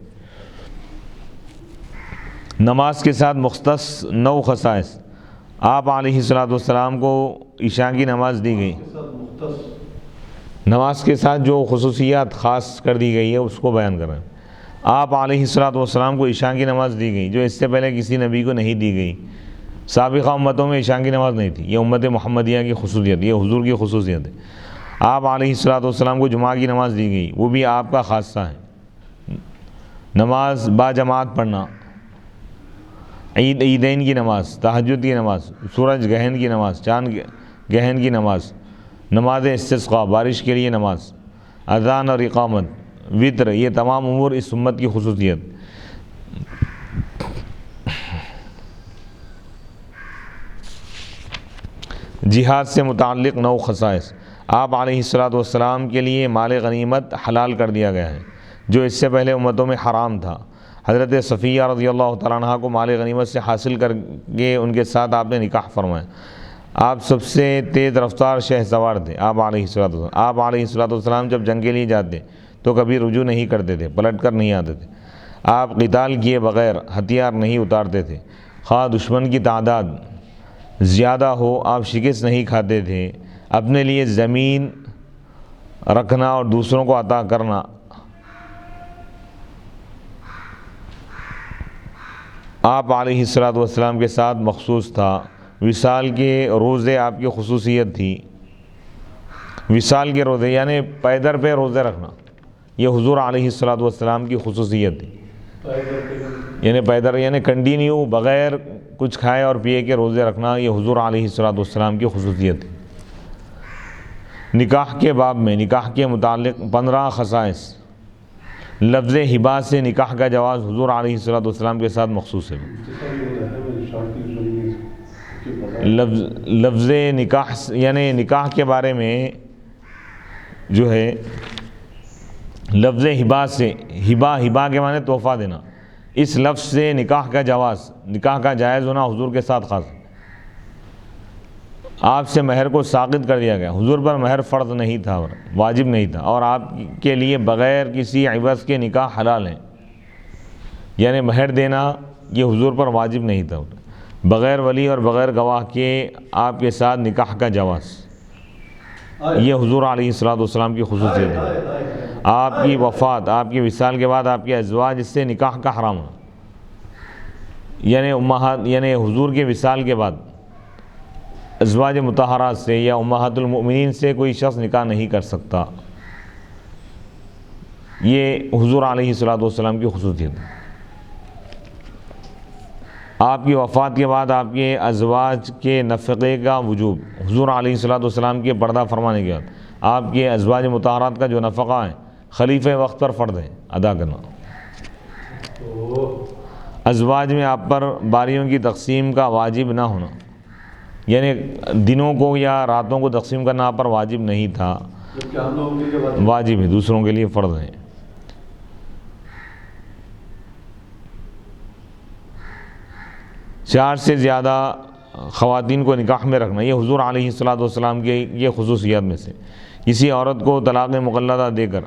نماز کے ساتھ مختص 9 خصائص. آپ علیہ السلام کو عشاء کی نماز دی گئی. نماز کے ساتھ جو خصوصیات خاص کر دی گئی ہے اس کو بیان کر رہے ہیں. آپ علیہ السلام کو عشاء کی نماز دی گئی جو اس سے پہلے کسی نبی کو نہیں دی گئی. سابقہ امتوں میں عشاء کی نماز نہیں تھی. یہ امت محمدیہ کی خصوصیت، یہ حضور کی خصوصیت ہے. آپ علیہ السلام کو جمعہ کی نماز دی گئی، وہ بھی آپ کا خاصہ ہے. نماز با جماعت پڑھنا، عیدین کی نماز، تہجد کی نماز، سورج گرہن کی نماز، چاند گرہن کی نماز، نماز استسقاء بارش کے لیے نماز، اذان اور اقامت، وطر، یہ تمام امور اس امت کی خصوصیت. جہاد سے متعلق 9 خصائص. آپ علیہ السلام کے لیے مال غنیمت حلال کر دیا گیا ہے جو اس سے پہلے امتوں میں حرام تھا. حضرت صفیہ رضی اللہ تعالیٰ عنہ کو مال غنیمت سے حاصل کر کے ان کے ساتھ آپ نے نکاح فرمایا. آپ سب سے تیز رفتار شہ سوار تھے. آپ علیہ السلام جب جنگ کے لیے جاتے تو کبھی رجوع نہیں کرتے تھے، پلٹ کر نہیں آتے تھے. آپ قتال کیے بغیر ہتھیار نہیں اتارتے تھے. خواہ دشمن کی تعداد زیادہ ہو آپ شکست نہیں کھاتے تھے. اپنے لیے زمین رکھنا اور دوسروں کو عطا کرنا. آپ علیہ السلام کے ساتھ مخصوص تھا. وصال کے روزے آپ کی خصوصیت تھی. وصال کے روزے یعنی پیدر پہ روزے رکھنا، یہ حضور علیہ السلام کی خصوصیت تھی. یعنی پیدر یعنی کنٹینیو بغیر کچھ کھائے اور پیے کے روزے رکھنا، یہ حضور علیہ السلام کی خصوصیت تھی. نکاح کے باب میں نکاح کے متعلق 15 خصائص. لفظ ہبا سے نکاح کا جواز حضور علیہ السلام کے ساتھ مخصوص ہے. لفظ نکاح یعنی نکاح کے بارے میں جو ہے لفظ ہبا سے، ہبا کے معنی تحفہ دینا، اس لفظ سے نکاح کا جواز، نکاح کا جائز ہونا حضور کے ساتھ خاص. آپ سے مہر کو ساقط کر دیا گیا. حضور پر مہر فرض نہیں تھا، واجب نہیں تھا، اور آپ کے لیے بغیر کسی عوض کے نکاح حلال ہیں. یعنی مہر دینا یہ حضور پر واجب نہیں تھا. بغیر ولی اور بغیر گواہ کے آپ کے ساتھ نکاح کا جواز، یہ حضور علیہ السلام کی خصوصیت ہے. آپ کی وفات، آپ کی وصال کے بعد آپ کے ازواج اس سے نکاح کا حرام ہو. یعنی حضور کے وصال کے بعد ازواج مطہرات سے یا امہات المؤمنین سے کوئی شخص نکاح نہیں کر سکتا. یہ حضور علیہ السلام کی خصوصیت ہے. آپ کی وفات کے بعد آپ کے ازواج کے نفقے کا وجوب، حضور علیہ السلام کے پردہ فرمانے کے بعد آپ کے ازواج مطہرات کا جو نفقہ ہے خلیفہ وقت پر فرض ہے ادا کرنا. ازواج میں آپ پر باریوں کی تقسیم کا واجب نہ ہونا، یعنی دنوں کو یا راتوں کو تقسیم کرنا آپ پر واجب نہیں تھا، واجب ہے، دوسروں کے لیے فرض ہے. چار سے زیادہ خواتین کو نکاح میں رکھنا، یہ حضور علیہ السلام کی یہ خصوصیات میں سے. کسی عورت کو طلاق مقلدہ دے کر،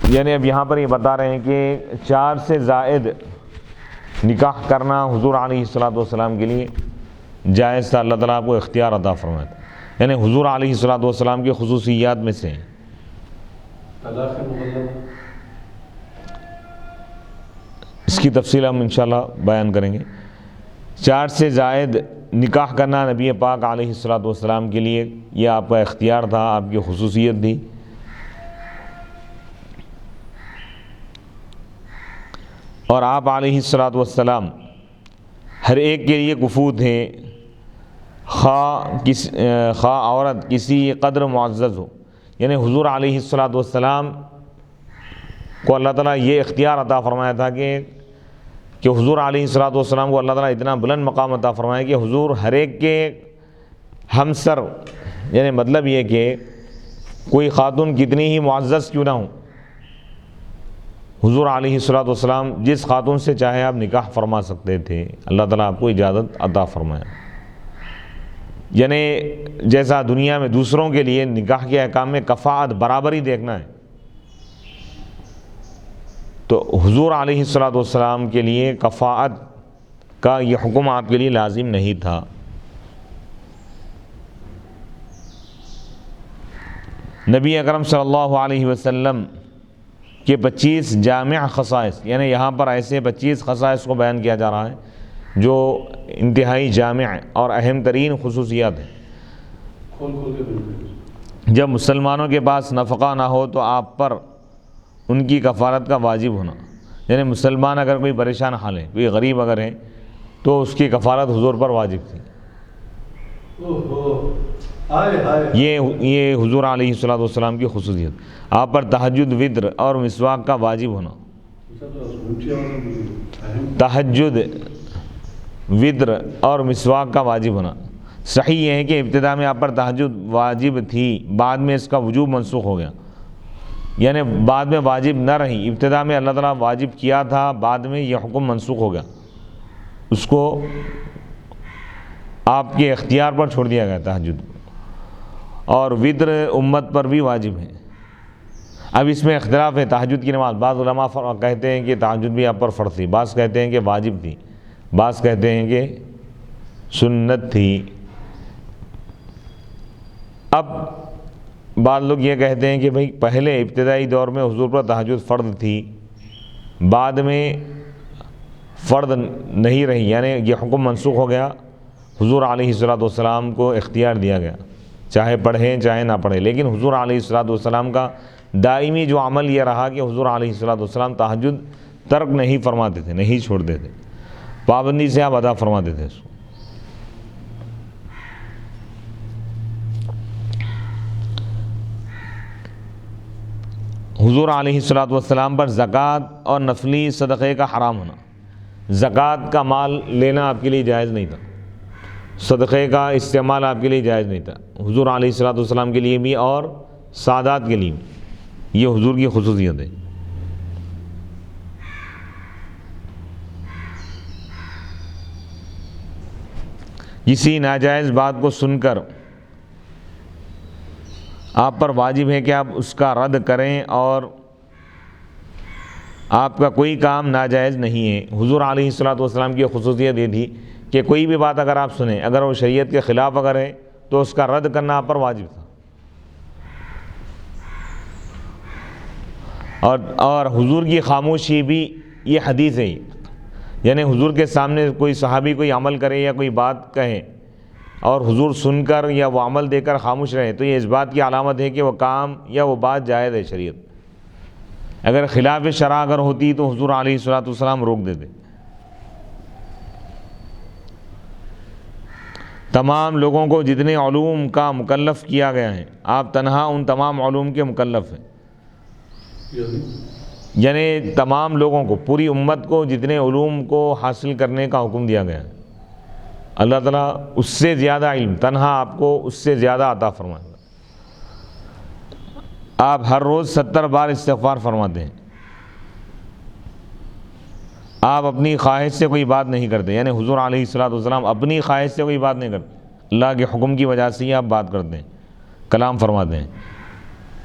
یعنی اب یہاں پر یہ بتا رہے ہیں کہ 4 سے زائد نکاح کرنا حضور علیہ السلام کے لیے جائز تھا. اللہ تعالیٰ آپ کو اختیار عطا فرمایا تھا. یعنی حضور علیہ الصلوۃ والسلام کی خصوصیات میں سے ہیں۔ طلاق مغلظہ اس کی تفصیل ہم انشاءاللہ بیان کریں گے۔ 4 سے زائد نکاح کرنا نبی پاک علیہ الصلوۃ والسلام کے لیے یہ آپ کا اختیار تھا، آپ کی خصوصیت تھی۔ اور آپ علیہ الصلوۃ والسلام ہر ایک کے لیے کفو تھے، خواہ عورت کسی قدر معزز ہو، یعنی حضور علیہ الصلوۃ والسلام کو اللہ تعالیٰ یہ اختیار عطا فرمایا تھا کہ حضور علیہ الصلوۃ والسلام کو اللہ تعالیٰ اتنا بلند مقام عطا فرمایا کہ حضور ہر ایک کے ہمسر، یعنی مطلب یہ کہ کوئی خاتون کتنی ہی معزز کیوں نہ ہو، حضور علیہ الصلوۃ والسلام جس خاتون سے چاہے آپ نکاح فرما سکتے تھے، اللہ تعالیٰ آپ کو اجازت عطا فرمایا۔ یعنی جیسا دنیا میں دوسروں کے لیے نکاح کے احکام میں کفاءت برابری دیکھنا ہے، تو حضور علیہ الصلوۃ والسلام کے لیے کفاءت کا یہ حکم آپ کے لیے لازم نہیں تھا۔ نبی اکرم صلی اللہ علیہ وسلم کے 25 جامع خصائص، یعنی یہاں پر ایسے 25 خصائص کو بیان کیا جا رہا ہے جو انتہائی جامع اور اہم ترین خصوصیات ہیں۔ کھول کے بالکل جب مسلمانوں کے پاس نفقہ نہ ہو تو آپ پر ان کی کفارت کا واجب ہونا، یعنی مسلمان اگر کوئی پریشان حال ہے، کوئی غریب اگر ہے تو اس کی کفارت حضور پر واجب تھی۔ یہ حضور علیہ الصلوۃ والسلام کی خصوصیت۔ آپ پر تہجد، وتر اور مسواک کا واجب ہونا۔ تہجد، وتر اور مسواک کا واجب ہونا۔ صحیح یہ ہے کہ ابتدا میں آپ پر تہجد واجب تھی، بعد میں اس کا وجوب منسوخ ہو گیا، یعنی بعد میں واجب نہ رہی، ابتدا میں اللہ تعالیٰ واجب کیا تھا، بعد میں یہ حکم منسوخ ہو گیا، اس کو آپ کے اختیار پر چھوڑ دیا گیا تہجد کو۔ اور وتر امت پر بھی واجب ہے۔ اب اس میں اختلاف ہے تہجد کی نماز، بعض علماء کہتے ہیں کہ تہجد بھی آپ پر فرض تھی، بعض کہتے ہیں کہ واجب تھی، بعض کہتے ہیں کہ سنت تھی۔ اب بعض لوگ یہ کہتے ہیں کہ بھئی پہلے ابتدائی دور میں حضور پر تہجد فرض تھی، بعد میں فرض نہیں رہی، یعنی یہ حکم منسوخ ہو گیا، حضور علیہ الصلوۃ والسلام کو اختیار دیا گیا، چاہے پڑھیں چاہے نہ پڑھیں۔ لیکن حضور علیہ الصلوۃ والسلام کا دائمی جو عمل یہ رہا کہ حضور علیہ الصلوۃ والسلام تہجد ترک نہیں فرماتے تھے، نہیں چھوڑتے تھے، پابندی سے آپ ادا فرماتے تھے اس کو۔ حضور علیہ الصلوۃ والسلام پر زکوٰۃ اور نفلی صدقے کا حرام ہونا، زکوٰۃ کا مال لینا آپ کے لیے جائز نہیں تھا، صدقے کا استعمال آپ کے لیے جائز نہیں تھا، حضور علیہ الصلوۃ والسلام کے لیے بھی اور سادات کے لیے بھی، یہ حضور کی خصوصیت ہے۔ کسی ناجائز بات کو سن کر آپ پر واجب ہے کہ آپ اس کا رد کریں، اور آپ کا کوئی کام ناجائز نہیں ہے۔ حضور علیہ الصلوۃ والسلام کی خصوصیت یہ تھی کہ کوئی بھی بات اگر آپ سنیں، اگر وہ شریعت کے خلاف اگر ہے تو اس کا رد کرنا آپ پر واجب تھا۔ اور حضور کی خاموشی بھی یہ حدیث ہے، یعنی حضور کے سامنے کوئی صحابی کوئی عمل کرے یا کوئی بات کہے اور حضور سن کر یا وہ عمل دے کر خاموش رہے، تو یہ اس بات کی علامت ہے کہ وہ کام یا وہ بات جائز ہے شریعت۔ اگر خلاف شرع اگر ہوتی تو حضور علیہ الصلوۃ والسلام روک دیتے۔ تمام لوگوں کو جتنے علوم کا مکلف کیا گیا ہے، آپ تنہا ان تمام علوم کے مکلف ہیں، یعنی تمام لوگوں کو، پوری امت کو جتنے علوم کو حاصل کرنے کا حکم دیا گیا ہے، اللہ تعالیٰ اس سے زیادہ علم تنہا آپ کو اس سے زیادہ عطا فرمائے گا۔ آپ ہر روز 70 بار استغفار فرماتے ہیں، آپ اپنی خواہش سے کوئی بات نہیں کرتے، یعنی حضور علیہ الصلوۃ والسلام اپنی خواہش سے کوئی بات نہیں کرتے، اللہ کے حکم کی وجہ سے ہی آپ بات کرتے ہیں، کلام فرماتے ہیں۔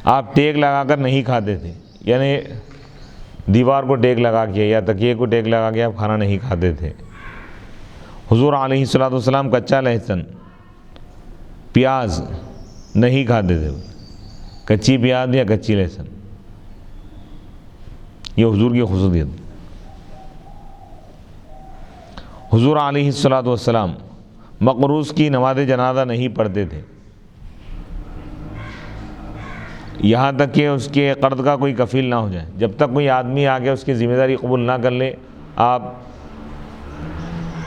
آپ ٹیک لگا کر نہیں کھاتے تھے، یعنی دیوار کو ٹیک لگا کے یا تکیے کو ٹیک لگا کے آپ کھانا نہیں کھاتے تھے۔ حضور علیہ الصلوۃ والسلام کچا لہسن، پیاز نہیں کھاتے تھے کچی پیاز یا کچی لہسن. یہ حضور کی خصوصیت. حضور علیہ الصلوۃ والسلام مقروض کی نماز جنازہ نہیں پڑھتے تھے یہاں تک کہ اس کے قرض کا کوئی کفیل نہ ہو جائے. جب تک کوئی آدمی آ کے اس کی ذمہ داری قبول نہ کر لے آپ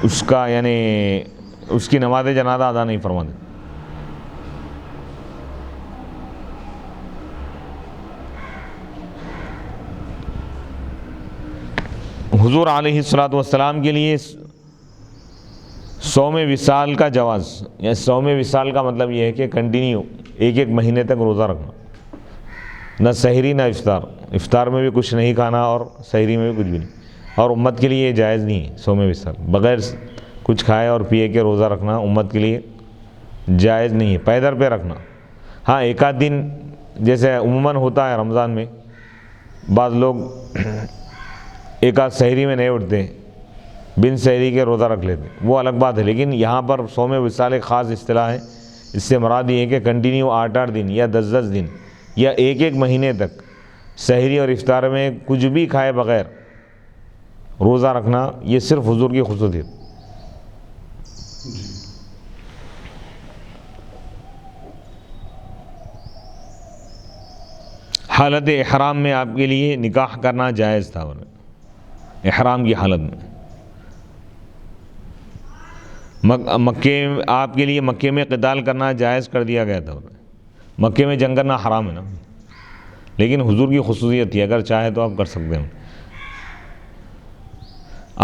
اس کا یعنی اس کی نماز جنازہ ادا نہیں فرماتے. حضور علیہ الصلوۃ والسلام کے لیے صوم وصال کا جواز، یا صوم وصال کا مطلب یہ ہے کہ کنٹینیو ایک مہینے تک روزہ رکھنا، نہ سحری نہ افطار. افطار میں بھی کچھ نہیں کھانا اور سحری میں بھی کچھ بھی نہیں. اور امت کے لیے یہ جائز نہیں ہے صوم وصال، بغیر کچھ کھائے اور پیے کے روزہ رکھنا امت کے لیے جائز نہیں ہے. پیدر پہ رکھنا ہاں ایک آدھ دن جیسے عموماً ہوتا ہے رمضان میں، بعض لوگ ایک آدھ سحری میں نہیں اٹھتے، بن سحری کے روزہ رکھ لیتے، وہ الگ بات ہے. لیکن یہاں پر صوم وصال ایک خاص اصطلاح ہے. اس سے مراد یہ ہے کہ کنٹینیو 8 دن یا 10 دن یا ایک مہینے تک سحری اور افطار میں کچھ بھی کھائے بغیر روزہ رکھنا، یہ صرف حضور کی خصوصیت. حالت احرام میں آپ کے لیے نکاح کرنا جائز تھا. احرام کی حالت میں مکے آپ کے لیے مکے میں قتال کرنا جائز کر دیا گیا تھا. مکے میں جنگ کرنا حرام ہے نا، لیکن حضور کی خصوصیت تھی، اگر چاہے تو آپ کر سکتے ہیں.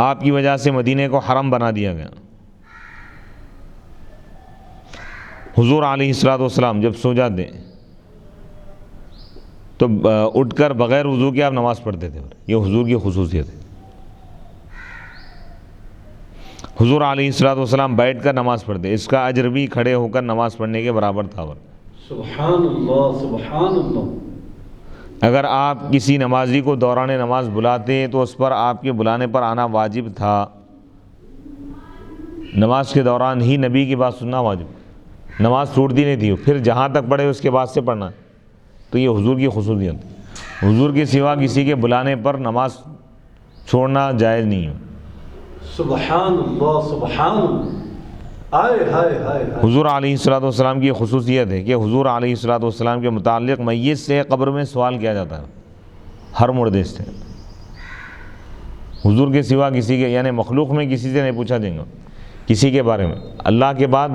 آپ کی وجہ سے مدینے کو حرم بنا دیا گیا. حضور علیہ الصلوۃ والسلام جب سو جاتے تو اٹھ کر بغیر وضو کے آپ نماز پڑھتے تھے. یہ حضور کی خصوصیت ہے. حضور علیہ الصلوۃ والسلام بیٹھ کر نماز پڑھتے، اس کا اجر بھی کھڑے ہو کر نماز پڑھنے کے برابر تھا. سبحان اللہ سبحان اللہ. اگر آپ کسی نمازی کو دوران نماز بلاتے تو اس پر آپ کے بلانے پر آنا واجب تھا. نماز کے دوران ہی نبی کی بات سننا واجب، نماز ٹوٹتی نہیں تھی، پھر جہاں تک پڑھے اس کے بعد سے پڑھنا. تو یہ حضور کی خصوصیت ہے. حضور کے سوا کسی کے بلانے پر نماز چھوڑنا جائز نہیں ہے. سبحان اللہ سبحان اللہ. حضور علیہ الصلوۃ والسلام کی یہ خصوصیت ہے کہ حضور علیہ الصلوۃ والسلام کے متعلق میت سے قبر میں سوال کیا جاتا ہے، ہر مردے سے. حضور کے سوا کسی کے یعنی مخلوق میں کسی سے نہیں پوچھا جائے گا کسی کے بارے میں. اللہ کے بعد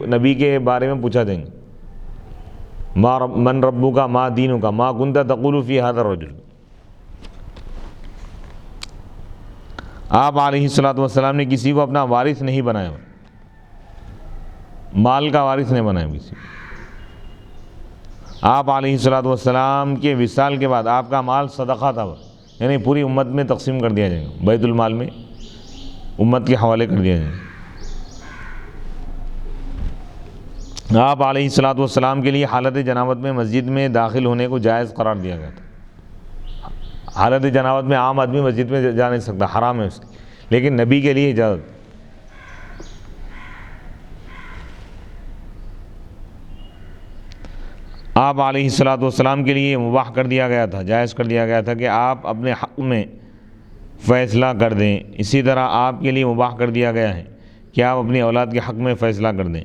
نبی کے بارے میں پوچھا جائے گا. ما من ربک ما دینک ما کنت تقول فی ھذا الرجل. آپ علیہ الصلوۃ والسلام نے کسی کو اپنا وارث نہیں بنایا، مال کا وارث نہیں بنایا کسی. آپ علیہ الصلوۃ والسلام کے وصال کے بعد آپ کا مال صدقہ تھا، یعنی پوری امت میں تقسیم کر دیا جائے گا، بیت المال میں امت کے حوالے کر دیا جائے گا. آپ علیہ الصلوۃ والسلام کے لیے حالت جنابت میں مسجد میں داخل ہونے کو جائز قرار دیا گیا تھا. حالت جنابت میں عام آدمی مسجد میں جا نہیں سکتا، حرام ہے اس کی، لیکن نبی کے لیے اجازت. آپ علیہ الصلوۃ والسلام کے لیے مباح کر دیا گیا تھا، جائز کر دیا گیا تھا کہ آپ اپنے حق میں فیصلہ کر دیں. اسی طرح آپ کے لیے مباح کر دیا گیا ہے کہ آپ اپنی اولاد کے حق میں فیصلہ کر دیں.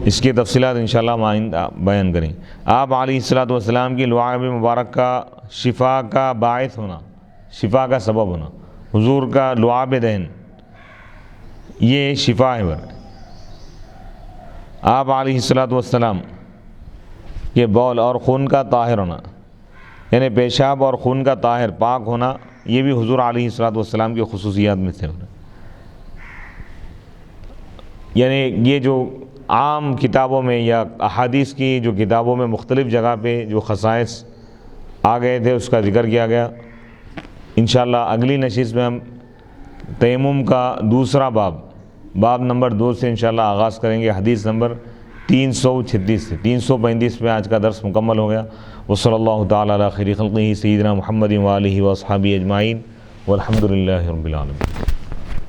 اس کی تفصیلات انشاءاللہ آئندہ بیان کریں. آپ علیہ الصلوۃ والسلام کی لعاب مبارک کا شفا کا باعث ہونا، شفا کا سبب ہونا. حضور کا لعاب دہن یہ شفا ہے. آپ علیہ الصلوۃ والسلام کے بول اور خون کا طاہر ہونا، یعنی پیشاب اور خون کا طاہر پاک ہونا، یہ بھی حضور علیہ الصلوۃ والسلام کی خصوصیات میں سے. یعنی یہ جو عام کتابوں میں یا احادیث کی جو کتابوں میں مختلف جگہ پہ جو خصائص آ گئے تھے اس کا ذکر کیا گیا. انشاءاللہ اگلی نشست میں ہم تیمم کا دوسرا باب نمبر 2 سے انشاءاللہ آغاز کریں گے. حدیث نمبر 336 سے 335 پہ آج کا درس مکمل ہو گیا. وصلی اللہ تعالی علی خیر خلقہ سیدنا محمد و آلہ و اصحابہ اجمعین والحمد للہ رب العالمین.